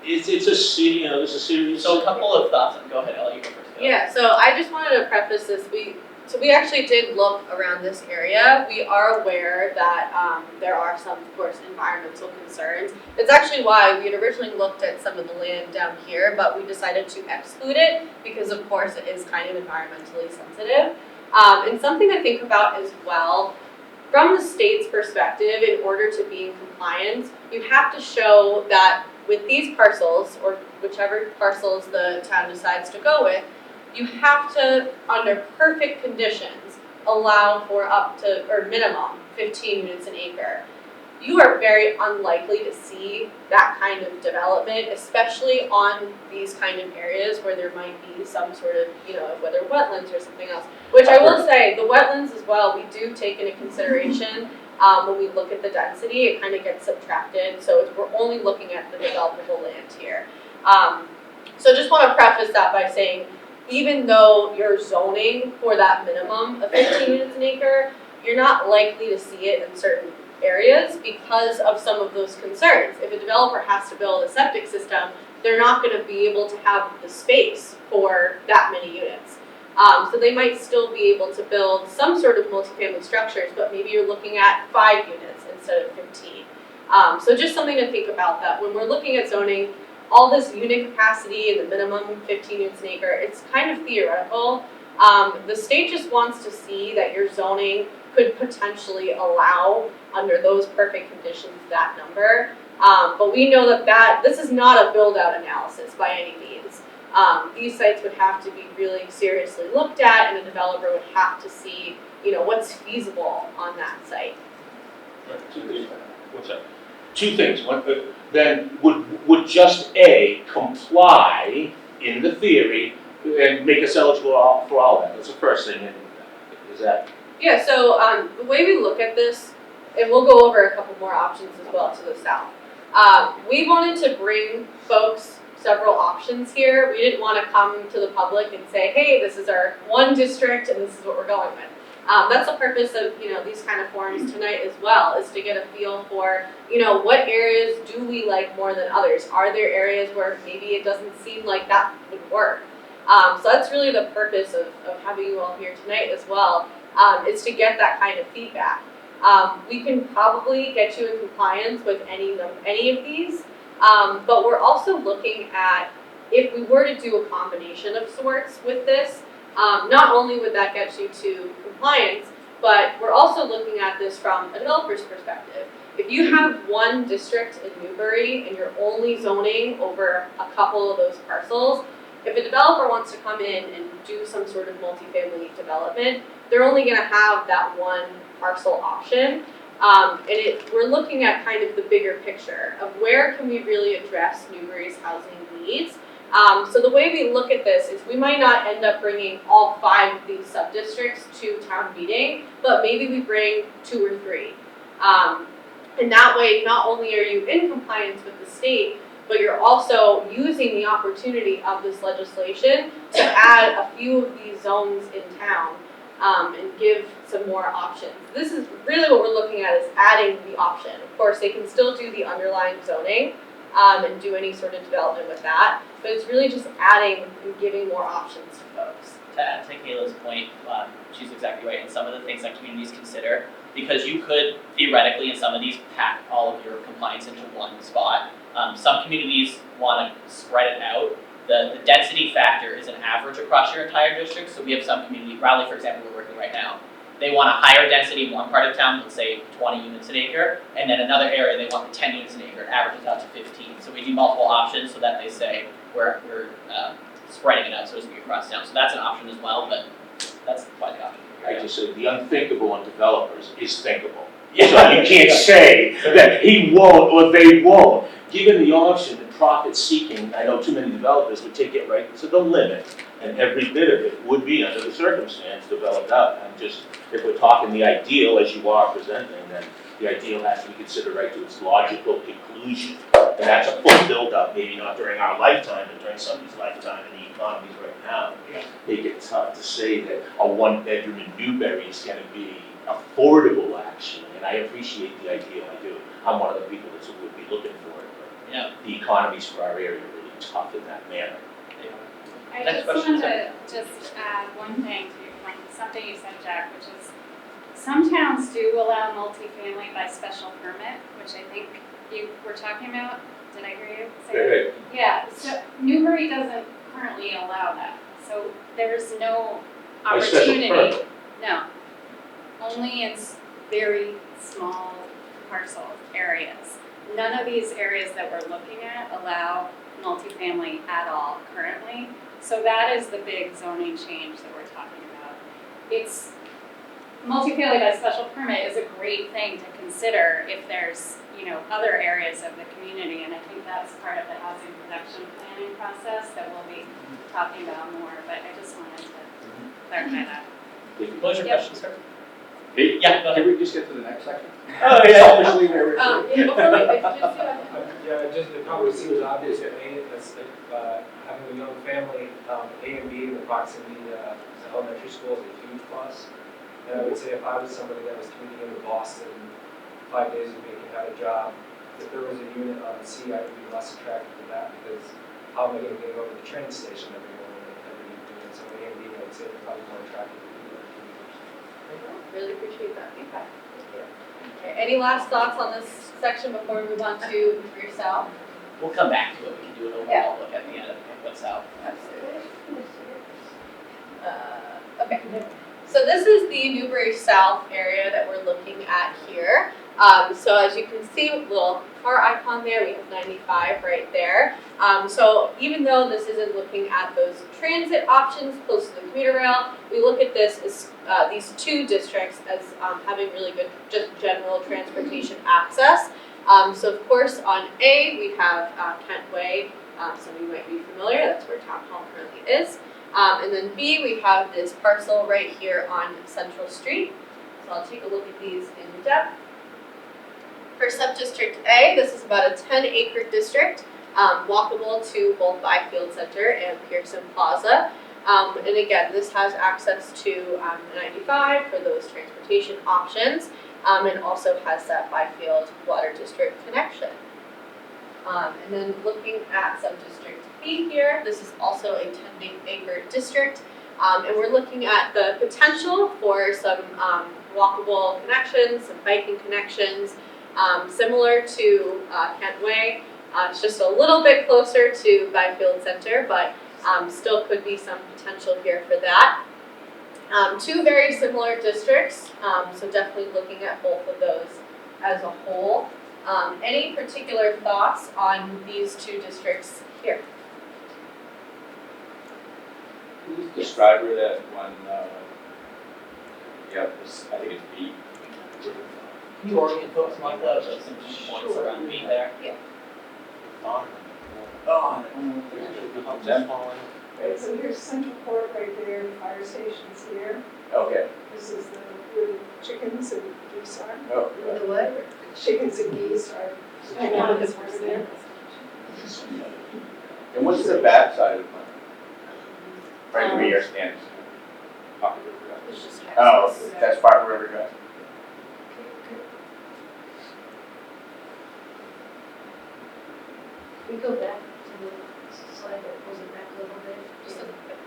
it's a there's a serious. So a couple of thoughts, go ahead, Ellie, you go first. Go. yeah, so I just wanted to preface this. We actually did look around this area. We are aware that there are some, of course, environmental concerns. It's actually why we had originally looked at some of the land down here, but we decided to exclude it because, of course, it is kind of environmentally sensitive. And something to think about as well, from the state's perspective, in order to be in compliance, you have to show that with these parcels, or whichever parcels the town decides to go with, you have to, under perfect conditions, allow for up to, or minimum, 15 units an acre. You are very unlikely to see that kind of development, especially on these kind of areas where there might be some sort of, whether wetlands or something else. Which I will say, the wetlands as well, we do take into consideration when we look at the density. It kind of gets subtracted, so we're only looking at the developable land here. So just want to preface that by saying, even though you're zoning for that minimum of 15 units an acre, you're not likely to see it in certain areas because of some of those concerns. If a developer has to build a septic system, they're not going to be able to have the space for that many units. So they might still be able to build some sort of multifamily structures, but maybe you're looking at 5 units instead of 15. So just something to think about, that when we're looking at zoning, all this unit capacity and the minimum 15 units an acre, it's kind of theoretical. The state just wants to see that your zoning could potentially allow, under those perfect conditions, that number. But we know that this is not a build-out analysis by any means. These sites would have to be really seriously looked at, and a developer would have to see, what's feasible on that site. What's that? Two things. One, then would just A comply in the theory and make us eligible for all that? That's the first thing. And is that? Yeah. So the way we look at this, and we'll go over a couple more options as well to the south. We wanted to bring folks several options here. We didn't want to come to the public and say, hey, this is our one district and this is what we're going with. That's the purpose of these kind of forums tonight as well, is to get a feel for what areas do we like more than others. Are there areas where maybe it doesn't seem like that would work? So that's really the purpose of having you all here tonight as well, is to get that kind of feedback. We can probably get you in compliance with any of these, but we're also looking at, if we were to do a combination of sorts with this, not only would that get you to compliance, but we're also looking at this from a developer's perspective. If you have one district in Newbury and you're only zoning over a couple of those parcels, if a developer wants to come in and do some sort of multifamily development, they're only going to have that one parcel option. We're looking at kind of the bigger picture of where can we really address Newbury's housing needs. So the way we look at this is we might not end up bringing all 5 of these sub-districts to town meeting, but maybe we bring 2 or 3. And that way, not only are you in compliance with the state, but you're also using the opportunity of this legislation to add a few of these zones in town and give some more options. This is really what we're looking at, is adding the option. Of course, they can still do the underlying zoning and do any sort of development with that, but it's really just adding and giving more options to folks. To add to Kayla's point, she's exactly right, and some of the things that communities consider, because you could theoretically in some of these pack all of your compliance into one spot. Some communities want to spread it out. The density factor is an average across your entire district, so we have some communities, Raleigh for example, we're working right now. They want a higher density in one part of town, let's say 20 units an acre, and then another area they want 10 units an acre, it averages out to 15. So we do multiple options so that they say we're spreading it out, so to speak, across town. So that's an option as well, but that's why the option. I just say the unthinkable in developers is thinkable. So you can't say that he won't or they won't. Given the option, the profit seeking, I know too many developers would take it right to the limit, and every bit of it would be, under the circumstance, developed out. And just, if we're talking the ideal, as you are presenting, then the ideal has to be considered right to its logical conclusion. And that's a full build-up, maybe not during our lifetime, but during somebody's lifetime in the economies right now. It gets tough to say that a one-bedroom in Newbury is gonna be affordable, actually, and I appreciate the ideal, I do. I'm one of the people that would be looking for it, but Yeah. the economies for our area are really tough in that manner. I Next just question, wanted to just add one thing to your point, something you said, Jack, which is some towns do allow multifamily by special permit, which I think you were talking about. Did I hear you say that? Right. Yeah, so Newbury doesn't currently allow that, so there's no By special opportunity. permit. No, only in very small parcel areas. None of these areas that we're looking at allow multifamily at all currently. So that is the big zoning change that we're talking about. It's, multifamily by special permit is a great thing to consider if there's, other areas of the community. And I think that's part of the housing production planning process that we'll be talking about more, but I just wanted to clarify that. What was your Yep. question, sir? Hey, Yeah, go ahead. can we just get to the next section? Oh, yeah. Selfishly, we're. Before we, just do it. Yeah, just, it probably seems obvious to me, that's, having a young family, A and B in the proximity to elementary school is a huge plus. And I would say if I was somebody that was commuting into Boston 5 days a week and had a job, if there was a unit on C, I would be less attracted to that, because how am I gonna get over to the train station every morning and every evening? So A and B, I would say are probably more attractive to people. Really appreciate that feedback. Okay, any last thoughts on this section before we move on to Newbury South? We'll come back to it, we can do an overall look at the end of what's out. Absolutely. Okay, so this is the Newbury South area that we're looking at here. So as you can see with the little car icon there, we have 95 right there. So even though this isn't looking at those transit options close to the commuter rail, we look at this as these two districts as having really good just general transportation access. So of course on A, we have Kent Way, some of you might be familiar, that's where Town Hall currently is. And then B, we have this parcel right here on Central Street. So I'll take a look at these in depth. For Subdistrict A, this is about a 10-acre district, walkable to both Byfield Center and Pearson Plaza. And again, this has access to 95 for those transportation options, and also has that Byfield Water District connection. And then looking at Subdistrict B here, this is also a 10-acre district, and we're looking at the potential for some walkable connections, some biking connections, similar to Kent Way. It's just a little bit closer to Byfield Center, but still could be some potential here for that. Two very similar districts, so definitely looking at both of those as a whole. Any particular thoughts on these two districts here? Please describe her that one, I think it's B. Can you orient folks, Martha, some points around me there? Oh, Them? Right, so here's Central Court right there, the fire station's here. Okay. This is where the chickens and geese are. Oh, The what? Chickens and geese are, chickens over there. and what's the back side of the plan? Right where you're standing. It's just Oh, that's part of River Drive. We go back to the slide that wasn't back a little bit, just a bit.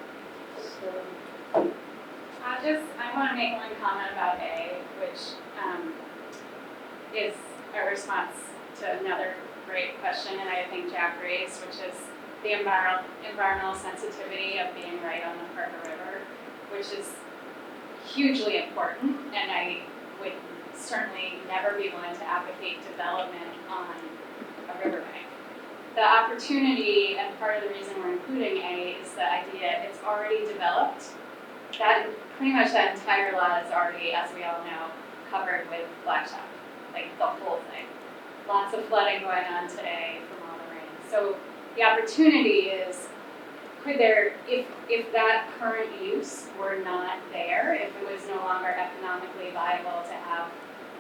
So, I want to make one comment about A, which is a response to another great question, and I think Jack raised, which is the environmental sensitivity of being right on the Parker River, which is hugely important, and I would certainly never be one to advocate development on a riverbank. The opportunity, and part of the reason we're including A, is the idea it's already developed. That pretty much that entire lot is already, as we all know, covered with blacktop, like the whole thing. Lots of flooding going on today from all the rains. So the opportunity is, could there, if that current use were not there, if it was no longer economically viable to have,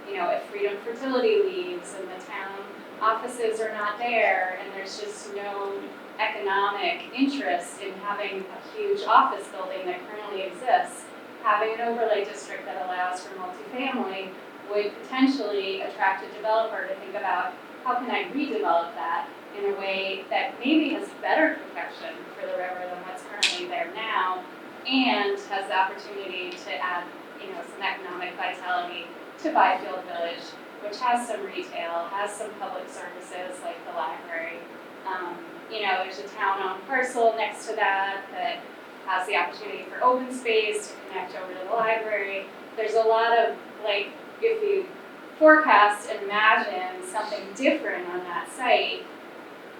you know, if Freedom Fertility leaves and the town offices are not there and there's just no economic interest in having a huge office building that currently exists, having an overlay district that allows for multifamily would potentially attract a developer to think about, how can I redevelop that in a way that maybe has better protection for the river than what's currently there now, and has the opportunity to add, you know, some economic vitality to Byfield Village, which has some retail, has some public services like the library. You know, there's a town-owned parcel next to that that has the opportunity for open space to connect over to the library. There's a lot of, like, if you forecast and imagine something different on that site,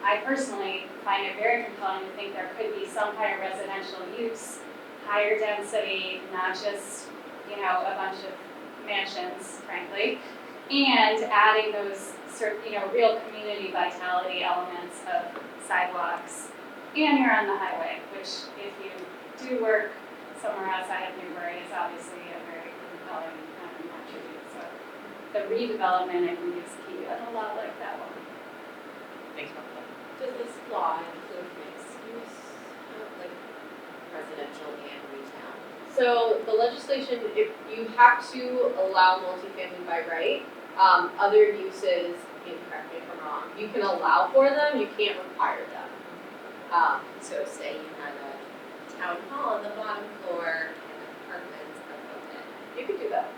I personally find it very compelling to think there could be some kind of residential use, higher density, not just, you know, a bunch of mansions, frankly, and adding those you know, real community vitality elements of sidewalks. And you're on the highway, which if you do work somewhere outside of Newbury is obviously a very compelling attribute. So the redevelopment, I think, is key, and a lot like that one. Thanks, Martha. Does this law include mixed use, like residential and retail? So the legislation, if you have to allow multifamily by right, other uses, you can correct me if I'm wrong, you can allow for them, you can't require them. So say you had a town hall on the bottom floor and apartments above it. You could do that.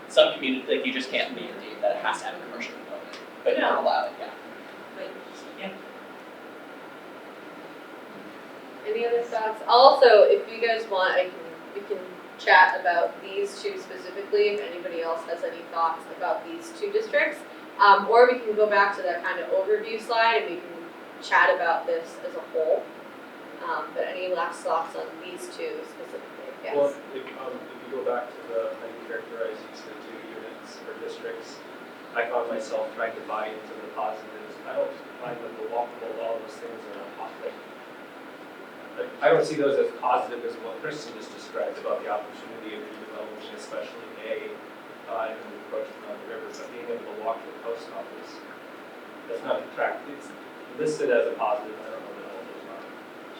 Some communities, like, you just can't mandate that it has to have a commercial component, but you can allow it, yeah. Like, Any other thoughts? Also, if you guys want, we can chat about these two specifically, if anybody else has any thoughts about these two districts. Or we can go back to that kind of overview slide and we can chat about this as a whole. But any last thoughts on these two specifically? Yes. Well, if you go back to how you characterize these two units or districts, I found myself trying to buy into the positives. I don't find that the walkable, all those things are not positive. I don't see those as positive as what Kristen just described about the opportunity of redevelopment, especially and the approach around the river, but being able to walk to the post office. That's not attractive. It's listed as a positive. I don't know that all those are.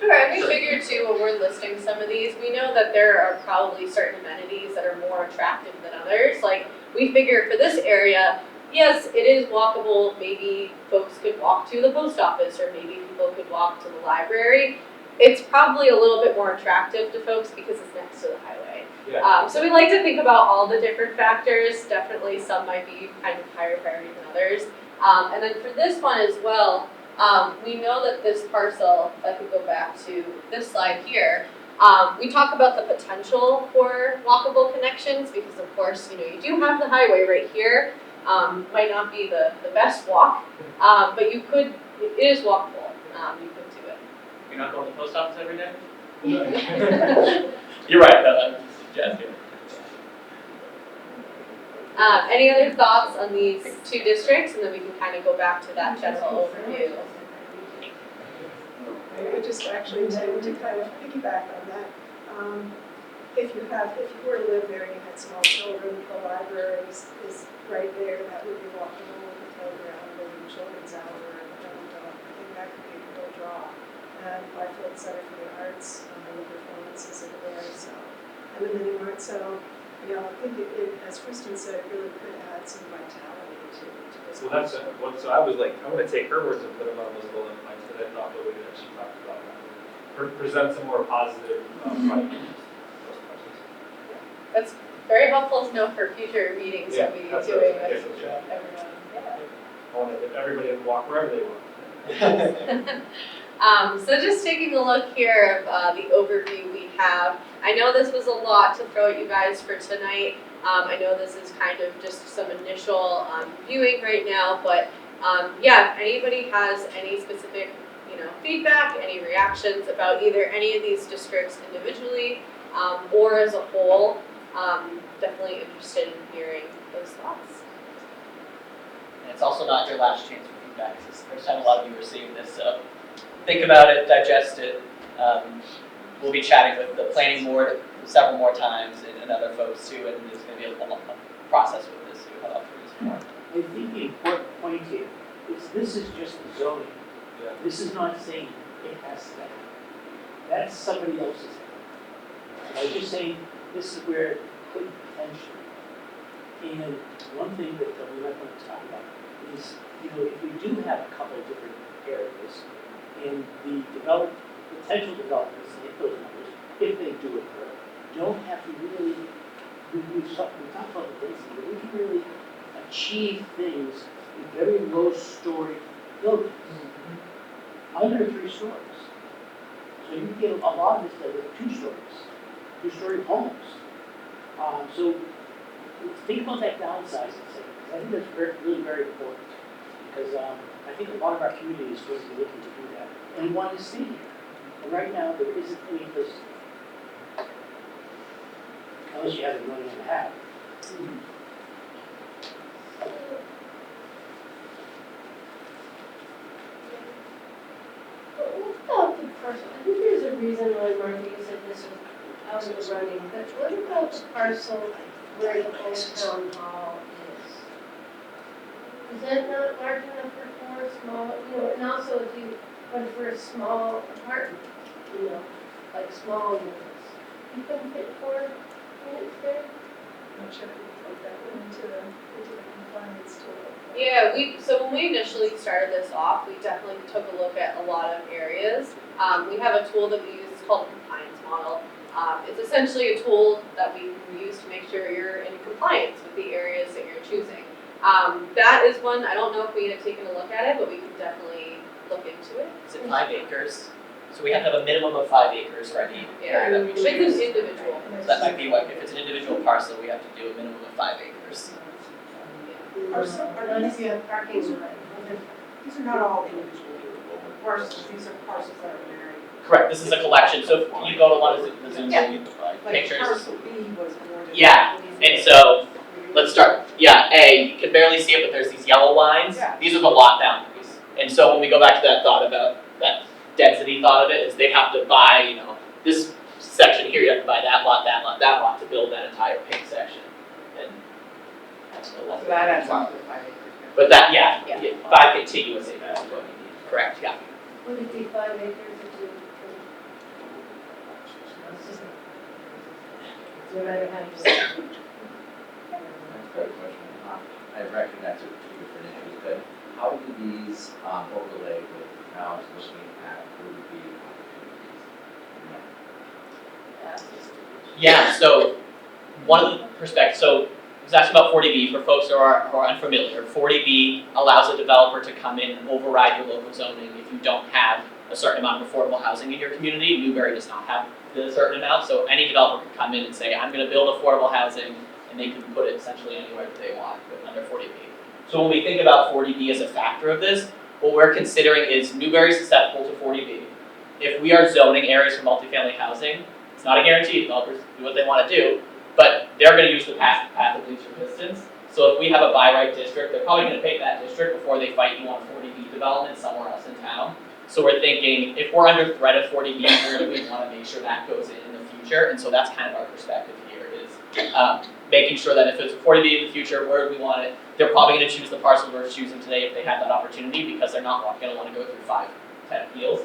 Sure, and we figured too, when we're listing some of these, we know that there are probably certain amenities that are more attractive than others. Like, we figure for this area, yes, it is walkable, maybe folks could walk to the post office, or maybe people could walk to the library. It's probably a little bit more attractive to folks because it's next to the highway. Yeah. So we like to think about all the different factors. Definitely some might be kind of higher priority than others. And then for this one as well, we know that this parcel, if I could go back to this slide here, we talk about the potential for walkable connections because of course, you know, you do have the highway right here. Might not be the best walk, but you could, it is walkable. You could do it. You're not going to the post office every day? Right. You're right, though, I'm suggesting. Any other thoughts on these two districts, and then we can kind of go back to that general overview. I would just actually to kind of piggyback on that, if you were to live there and you had small children, the library is right there, that would be walkable with the playground and the children's hour, and I think that could be a real draw. And Byfield Center for the Arts, the performances are there, so, and the mini mart, so, you know, I think it, as Kristen said, it really could add some vitality to this. So that's so I was like, I'm going to take her words and put them on those bullet points that I thought the way that she talked about that. Present some more positive That's very helpful to know for future meetings Yeah, we'll be that's doing what I was with thinking, yeah. everyone. Yeah. I want everybody to walk wherever they want. So just taking a look here of the overview we have. I know this was a lot to throw at you guys for tonight. I know this is kind of just some initial viewing right now, but yeah, if anybody has any specific, you know, feedback, any reactions about either any of these districts individually or as a whole, definitely interested in hearing those thoughts. And it's also not your last chance for feedback. This is the first time a lot of you are seeing this, so think about it, digest it. We'll be chatting with the planning board several more times and other folks too, and there's going to be a process with this too. How about for more? I think the important point here is this is just the zoning. Yeah. This is not saying it has to happen. That's somebody else's thing. I was just saying this is where it could potentially. And one thing that we might want to talk about is, if we do have a couple of different areas and the potential developments hit those numbers, if they do occur, don't have to really, we talked about the density, but we can really achieve things in very low-story buildings, under 3 stories. So you can get a lot of this done with 2 stories, 2-story homes. So think about that downsizing thing, because I think that's really very important. Because I think a lot of our community is going to be looking to do that and want to stay here. And right now, there isn't any place, unless you have $1.5 million. But what about the parcel? I think there's a reason why, Martha, you said this was out of the running, but what about the parcel where the old town hall is? Is that not large enough for 4 small, and also if you went for a small apartment, like small units, you couldn't fit 4 units there? I'm not sure if we put that one into the compliance tool. Yeah, so when we initially started this off, we definitely took a look at a lot of areas. We have a tool that we use called the compliance model. It's essentially a tool that we can use to make sure you're in compliance with the areas that you're choosing. That is one, I don't know if we have taken a look at it, but we can definitely look into it. Is it 5 acres? So we have to have a minimum of 5 acres for any area that we But it's choose. an individual. So that might be what, if it's an individual parcel, we have to do a minimum of 5 acres. Or not if you have parking lot. These are not all individual parcels, these are parcels that are married. Correct, this is a collection, so if you go to one of the Zoom Like pictures. parcel B was more than. Yeah, and so, let's start, you can barely see it, but there's these yellow lines. Yeah. These are the lot boundaries. And so when we go back to that thought about, that density thought of it, is they'd have to buy, this section here, you have to buy that lot, that lot, that lot to build that entire pink section. And that's a lot. So that adds up to 5 acres. But that, Yeah. 5 contiguous acres is what you need, correct, yeah. Would it be 5 acres if you? No matter how you say it. That's a good question. I recognize there are 2 different issues, but how do these overlay with the towns looking at 40B opportunities? Yeah, so one of the perspectives, so I was asking about 40B for folks who are unfamiliar. 40B allows a developer to come in and override your local zoning if you don't have a certain amount of affordable housing in your community. Newbury does not have a certain amount, so any developer can come in and say, I'm going to build affordable housing, and they can put it essentially anywhere that they want, but under 40B. So when we think about 40B as a factor of this, what we're considering is Newbury susceptible to 40B. If we are zoning areas for multifamily housing, it's not a guarantee, developers do what they want to do, but they're going to use the path of least resistance. So if we have a by right district, they're probably going to pick that district before they fight you on 40B development somewhere else in town. So we're thinking, if we're under threat of 40B, we're going to want to make sure that goes in the future, and so that's kind of our perspective here, is making sure that if it's 40B in the future, where do we want it? They're probably going to choose the parcel we're choosing today if they have that opportunity, because they're not going to want to go through 5, 10 appeals.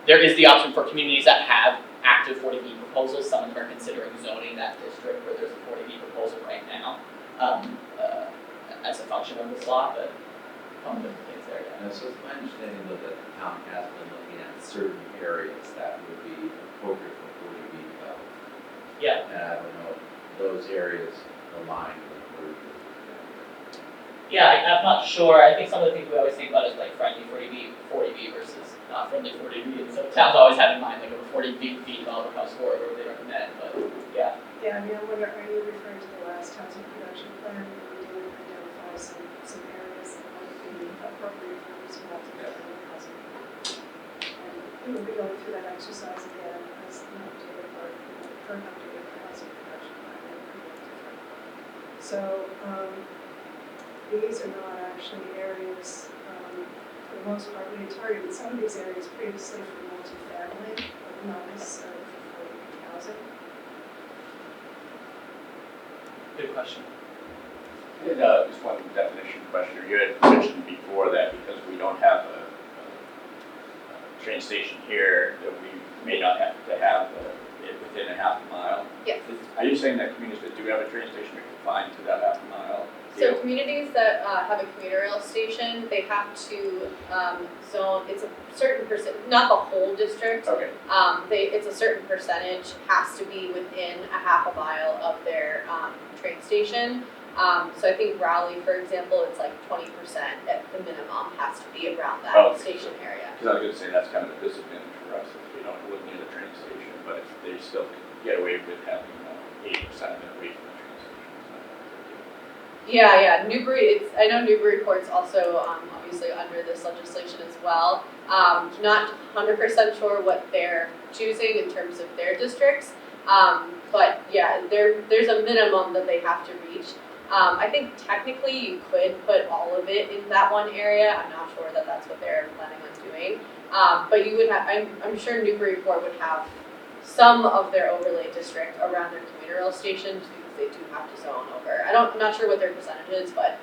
There is the option for communities that have active 40B proposals. Some of them are considering zoning that district where there's a 40B proposal right now as a function of this law, but a couple different things there. And so it's my understanding though that the town has been looking at certain areas that would be appropriate for 40B development. Yeah. And I don't know if those areas align with 40B. Yeah, I'm not sure. I think some of the things we always think about is like friendly 40B versus not friendly 40B. And so towns always have in mind like a 40B developer comes forward or they recommend, but yeah. Yeah, I mean, I wonder, are you referring to the last housing production plan where we did identify some areas that might be appropriate for using multifamily housing? And we will be going through that exercise again as an updated or current updated housing production plan. So, these are not actually areas, for the most part, we targeted some of these areas previously for multifamily, but not necessarily for housing. Good question. Just one definition question. You had mentioned before that because we don't have a train station here, that we may not have to have it within a half a mile. Yes. Are you saying that communities that do have a train station are confined to that half a mile? So communities that have a commuter rail station, they have to zone, it's a certain percent, not the whole district. Okay. It's a certain percentage has to be within a half a mile of their train station. So I think Raleigh, for example, it's like 20% at the minimum has to be around that station area. Because I was going to say that's kind of a disadvantage for us if we don't live near the train station, but if they still can get away with having 80% of it away from the train station. Yeah, Newbury, I know Newburyport's also obviously under this legislation as well. Not 100% sure what they're choosing in terms of their districts, but yeah, there's a minimum that they have to reach. I think technically you could put all of it in that one area. I'm not sure that that's what they're planning on doing. But you would have, I'm sure Newburyport would have some of their overlay district around their commuter rail stations because they do have to zone over. I'm not sure what their percentage is, but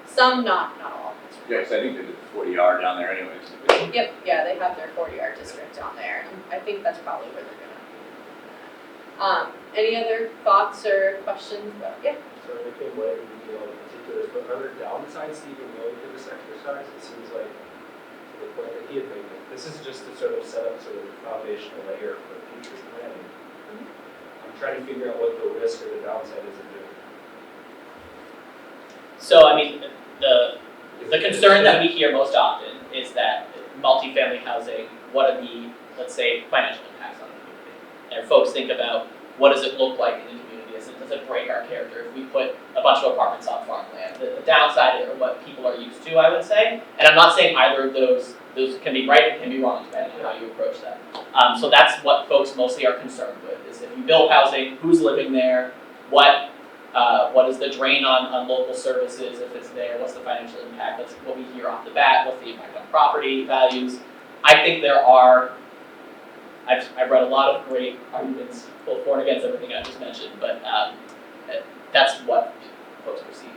some, not all. Yeah, because I think they did 40R down there anyways. Yep, yeah, they have their 40R district down there. And I think that's probably where they're gonna. Any other thoughts or questions about, yeah? So anything what we deal in particular, but are there downsides to even going through this exercise? It seems like, to the point that he had made, this is just to sort of set up sort of a foundational layer for future planning. I'm trying to figure out what the risk or the downside is of doing. So, I mean, the concern that we hear most often is that multifamily housing, what are the, let's say, financial impacts on the community? And folks think about what does it look like in the community? Does it break our character if we put a bunch of apartments on farmland? The downside are what people are used to, I would say. And I'm not saying either of those can be right and can be wrong depending on how you approach that. So that's what folks mostly are concerned with, is if you build housing, who's living there, what is the drain on local services if it's there, what's the financial impact, that's what we hear off the bat, what's the impact on property values. I think there are, I've read a lot of great arguments, both for and against everything I just mentioned, but that's what folks perceive.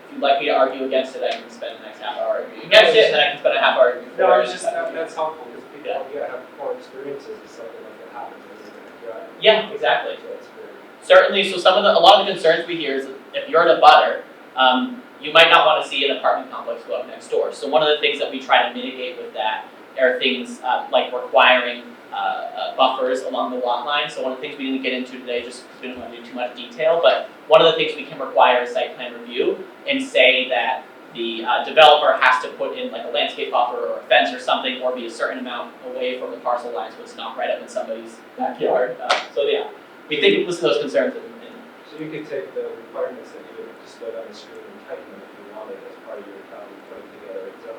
If you'd like me to argue against it, I can spend the next half hour arguing against it, and then I can spend a half hour arguing for it. No, it's just, that's helpful, because people, you gotta have core experiences if something like that happens. Yeah, exactly. So that's very. Certainly, so a lot of the concerns we hear is that if you're in a butter, you might not want to see an apartment complex go up next door. So one of the things that we try to mitigate with that are things like requiring buffers along the lot line. So one of the things we didn't get into today, just because we didn't want to do too much detail, but one of the things we can require is site plan review and say that the developer has to put in like a landscape buffer or a fence or something, or be a certain amount away from the parcel line so it's not right up in somebody's backyard. So yeah, we think we listen to those concerns. So you could take the requirements that you would displayed on the screen and tighten them if you wanted as part of your putting together a zone.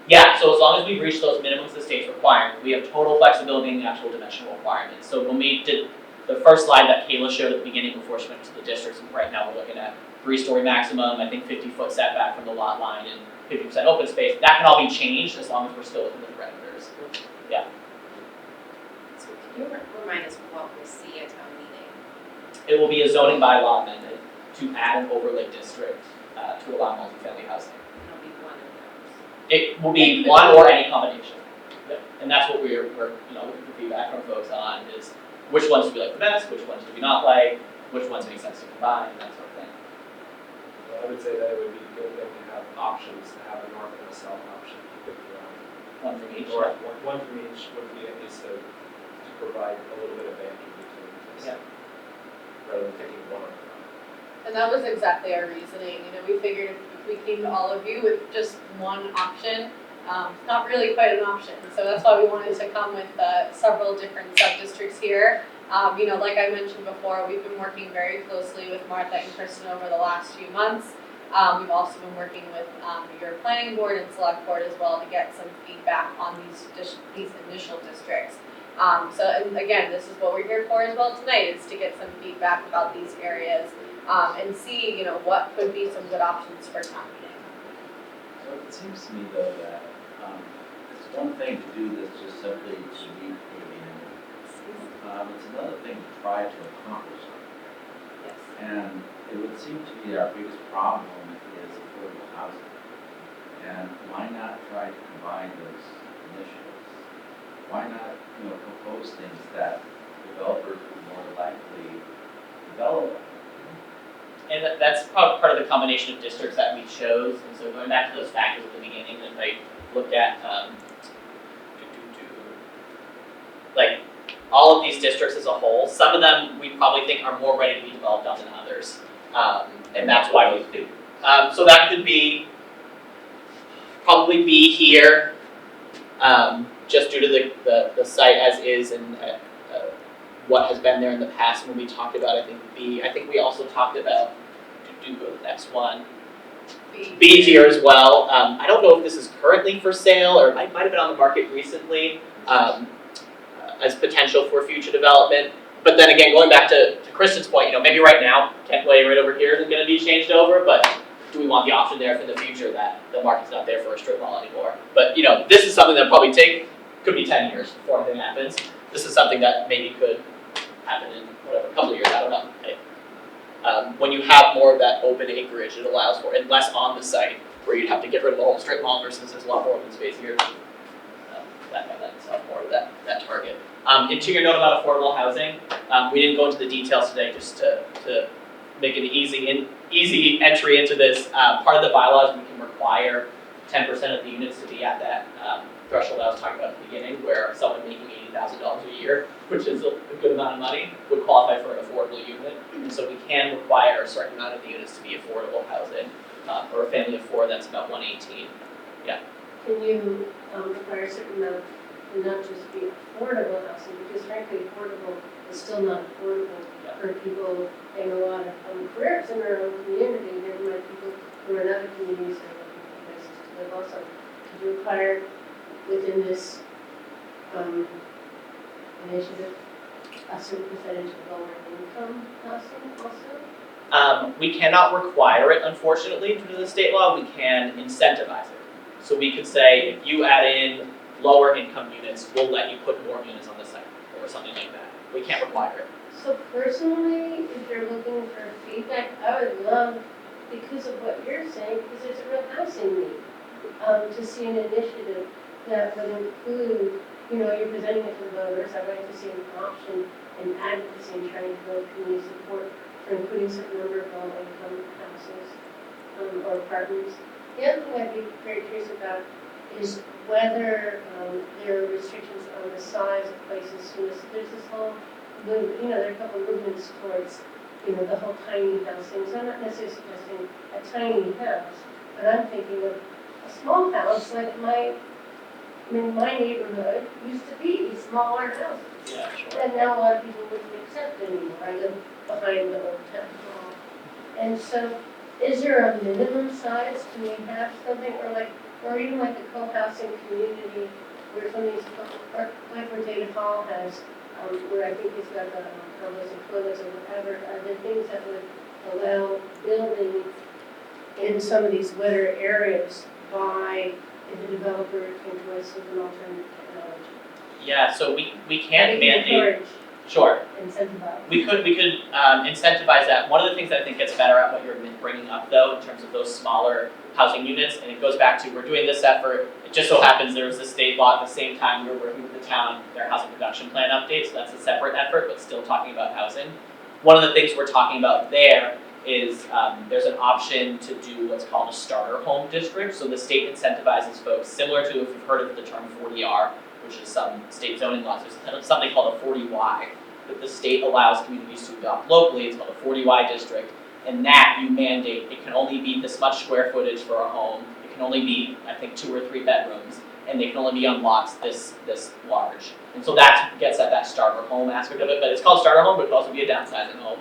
Yeah, so as long as we've reached those minimums the state's requiring, we have total flexibility in the actual dimensional requirements. So when we did the first slide that Kayla showed at the beginning before she went to the districts, and right now we're looking at 3-story maximum, I think 50-foot setback from the lot line and 50% open space. That can all be changed as long as we're still within the parameters. Yeah. So can you remind us what we'll see at town meeting? It will be a zoning bylaw amendment to add an overlay district to allow multifamily housing. It'll be one of those. It will be one or any combination. Yep. And that's what we're looking for feedback from folks on is which ones do we like the best, which ones do we not like, which ones make sense to combine, that sort of thing. Well, I would say that it would be a good thing to have options, to have a north and a south option. One from each. Or one from each would be at least to provide a little bit of banking between these. Yeah. Rather than picking one. And that was exactly our reasoning. We figured if we came to all of you with just one option, not really quite an option. So that's why we wanted to come with several different sub-districts here. Like I mentioned before, we've been working very closely with Martha and Kristen over the last few months. We've also been working with your planning board and select board as well to get some feedback on these initial districts. And again, this is what we're here for as well tonight, is to get some feedback about these areas. and see, you know, what could be some good options for town meeting. So it seems to me though that, it's one thing to do this just simply to meet a it's another thing to try to accomplish something. Yes. And it would seem to me our biggest problem is affordable housing. And why not try to combine those initiatives? Why not, propose things that developers would more likely develop? And that's part of the combination of districts that we chose. And so going back to those factors at the beginning, if I looked at, like all of these districts as a whole, some of them we probably think are more ready to be developed on than others. And that's why we do. So that could be, probably be here, just due to the site as is and what has been there in the past. When we talked about, I think we also talked about, do go to the next one. B here as well. I don't know if this is currently for sale or it might have been on the market recently as potential for future development. But then again, going back to Kristen's point, maybe right now, Kent Way right over here isn't going to be changed over, but do we want the option there for the future that the market's not there for a strip mall anymore? But this is something that probably could be 10 years before anything happens. This is something that maybe could happen in whatever, a couple of years, I don't know. When you have more of that open acreage, it allows for, and less on the site, where you'd have to get rid of the whole strip mall versus there's a lot more open space here. That might lend itself more to that target. And to your note about affordable housing, we didn't go into the details today just to make an easy entry into this. Part of the bylaws, we can require 10% of the units to be at that threshold I was talking about at the beginning, where someone making $80,000 a year, which is a good amount of money, would qualify for an affordable unit. And so we can require a certain amount of the units to be affordable housing. For a family of 4, that's about 118. Can you require a certain amount and not just be affordable housing? Because frankly, affordable is still not affordable for people in a lot of careers in their own community. Never mind people who are in other communities that are looking for places to live also. Could you require within this initiative a certain percentage of lower income housing also? We cannot require it, unfortunately, due to the state law. We can incentivize it. So we could say, if you add in lower income units, we'll let you put more units on the site, or something like that. We can't require it. So personally, if you're looking for feedback, I would love, because of what you're saying, because there's a real housing need, to see an initiative that would include, you're presenting it to the voters. I'd like to see an option and advocacy in trying to build community support for including a certain number of low-income houses or apartments. The other thing I'd be very curious about is whether there are restrictions on the size of places. There's this whole movement, there are a couple of movements towards, the whole tiny house thing. So I'm not necessarily suggesting a tiny house, but I'm thinking of a small house like my neighborhood used to be smaller houses. Yeah, sure. And now a lot of people wouldn't accept anymore. I live behind the old town hall. And so, is there a minimum size? Can we have something, or even like a co-housing community where some of these, or like where David Hall has, where I think he's got the condos and toilets or whatever, are there things that would allow building in some of these wetter areas by if the developer came to us with an alternative technology? Yeah, so we can't mandate. Encourage, Sure. incentivize. We could incentivize that. One of the things that I think gets better at what you're bringing up, though, in terms of those smaller housing units, and it goes back to we're doing this effort. It just so happens there was a state law at the same time we were working with the town, their housing production plan update, so that's a separate effort, but still talking about housing. One of the things we're talking about there is there's an option to do what's called a starter home district. So the state incentivizes folks, similar to if you've heard of the term 40R, which is some state zoning laws. There's something called a 40Y that the state allows communities to adopt locally. It's called a 40Y district, and that you mandate it can only be this much square footage for a home. It can only be, I think, 2 or 3 bedrooms, and they can only be on lots this large. And so that gets at that starter home aspect of it. But it's called starter home, but it could also be a downsizing home.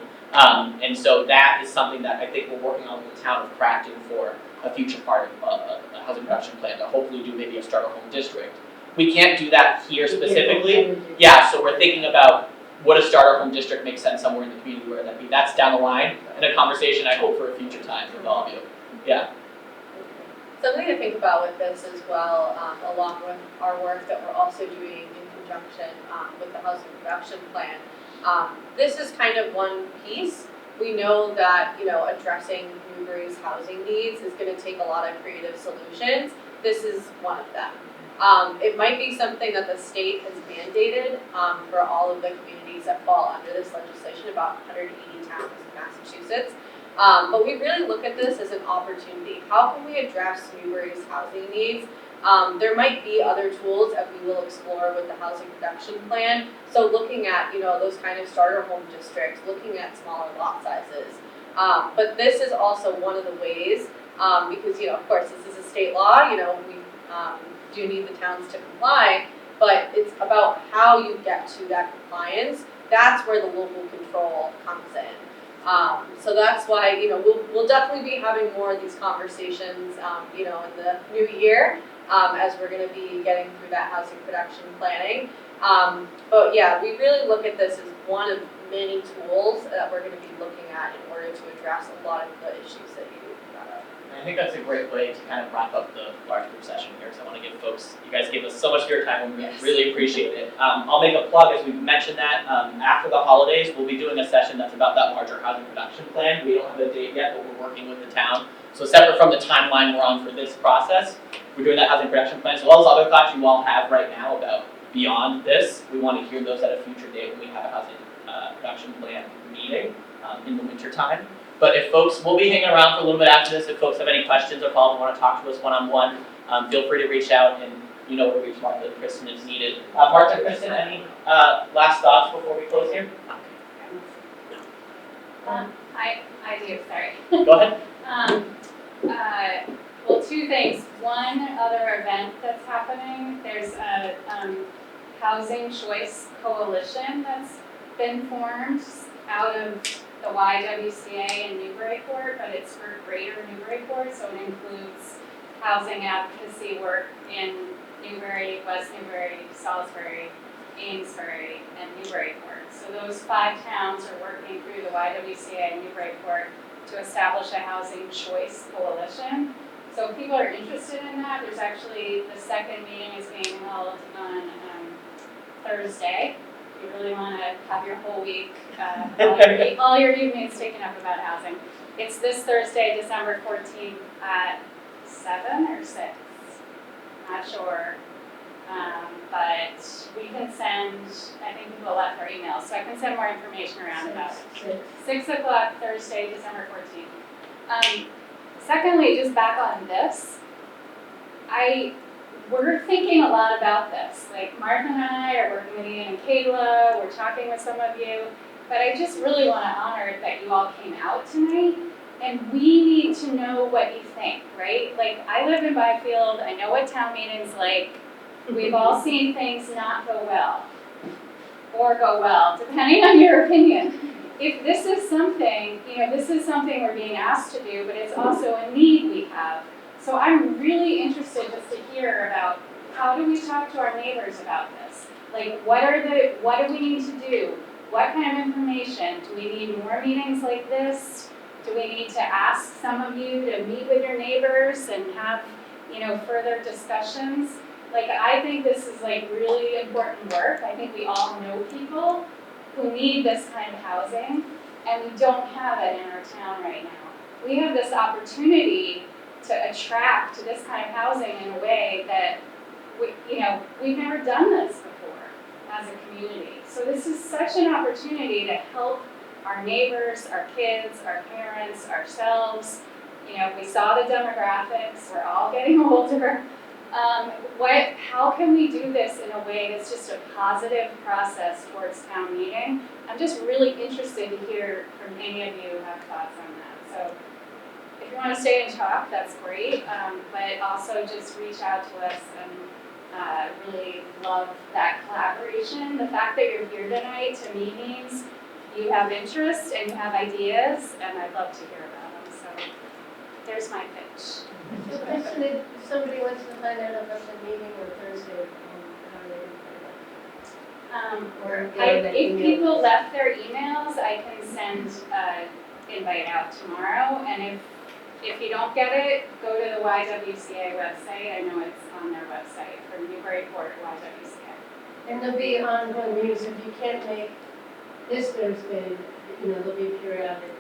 And so that is something that I think we're working on with the town of crafting for a future part of a housing production plan to hopefully do maybe a starter home district. We can't do that here specifically. Yeah, so we're thinking about would a starter home district make sense somewhere in the community where that be? That's down the line, and a conversation I hope for a future time with all of you. Yeah. Something to think about with this as well, along with our work that we're also doing in conjunction with the housing production plan. This is kind of one piece. We know that, you know, addressing Newbury's housing needs is going to take a lot of creative solutions. This is one of them. It might be something that the state has mandated for all of the communities that fall under this legislation, about 180 towns in Massachusetts. But we really look at this as an opportunity. How can we address Newbury's housing needs? There might be other tools that we will explore with the housing production plan. So looking at, you know, those kind of starter home districts, looking at smaller lot sizes. But this is also one of the ways, because, you know, of course, this is a state law, you know, we do need the towns to comply, but it's about how you get to that compliance. That's where the local control comes in. So that's why, you know, we'll definitely be having more of these conversations, you know, in the new year, as we're going to be getting through that housing production planning. But yeah, we really look at this as one of many tools that we're going to be looking at in order to address a lot of the issues that you brought up. And I think that's a great way to kind of wrap up the large group session here, because I want to give folks, you guys gave us so much of your time, and we really appreciate it. I'll make a plug, as we've mentioned that, after the holidays, we'll be doing a session that's about that larger housing production plan. We don't have a date yet, but we're working with the town. So separate from the timeline we're on for this process, we're doing that housing production plan, as well as other thoughts you all have right now about beyond this. We want to hear those at a future date when we have a housing production plan meeting in the winter time. But if folks, we'll be hanging around for a little bit after this. If folks have any questions or calls, want to talk to us one-on-one, feel free to reach out, and you know where to reach Martha and Kristen if needed. Martha and Kristen, any last thoughts before we close here? I do, sorry. Go ahead. Well, two things. One other event that's happening, there's a housing choice coalition that's been formed out of the YWCA in Newburyport, but it's for greater Newburyport, so it includes housing advocacy work in Newbury, West Newbury, Salisbury, Amesbury, and Newburyport. So those 5 towns are working through the YWCA in Newburyport to establish a housing choice coalition. So if people are interested in that, there's actually, the second meeting is being held on Thursday. If you really want to have your whole week, all your evenings taken up about housing. It's this Thursday, December 14th at 7 or 6, not sure. But we can send, I think people left their emails, so I can send more information around about it. 6 o'clock Thursday, December 14th. Secondly, just back on this, we're thinking a lot about this. Like Martha and I are working with Ian and Kayla, we're talking with some of you, but I just really want to honor that you all came out tonight, and we need to know what you think, right? Like, I live in Byfield, I know what town meeting's like. We've all seen things not go well, or go well, depending on your opinion. If this is something, you know, this is something we're being asked to do, but it's also a need we have. So I'm really interested just to hear about how do we talk to our neighbors about this? Like, what do we need to do? What kind of information? Do we need more meetings like this? Do we need to ask some of you to meet with your neighbors and have, you know, further discussions? Like, I think this is like really important work. I think we all know people who need this kind of housing, and we don't have it in our town right now. We have this opportunity to attract this kind of housing in a way that we've never done this before as a community. So this is such an opportunity to help our neighbors, our kids, our parents, ourselves. You know, we saw the demographics, we're all getting older. How can we do this in a way that's just a positive process towards town meeting? I'm just really interested to hear from any of you who have thoughts on that. So if you want to stay and talk, that's great, but also just reach out to us, and really love that collaboration. The fact that you're here tonight to me means you have interest and you have ideas, and I'd love to hear about them. So there's my pitch. So Kristen, if somebody wants to find out about the meeting on Thursday, how do they find out? Or get an If email. people left their emails, I can send an invite out tomorrow, and if you don't get it, go to the YWCA website. I know it's on their website for Newburyport YWCA. And there'll be ongoing meetings, if you can't make this Thursday, there'll be periodic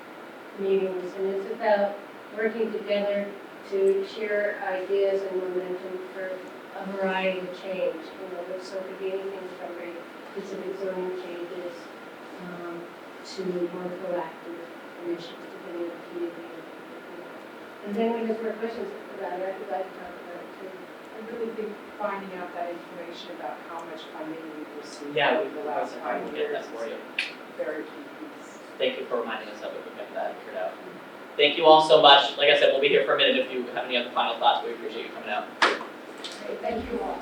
meetings, and it's about working together to share ideas and momentum for a variety of change. So it could be anything from very specific zoning changes to more proactive initiatives, depending on the community. And then we have more questions about it, I'd be glad to talk about it too. I really think finding out that information about how much funding we've received Yeah, over the last 5 we'll years get that for you. is a very key piece. Thank you for reminding us of it, we'll get that figured out. Thank you all so much. Like I said, we'll be here for a minute if you have any other final thoughts, we appreciate you coming out. Great, thank you all.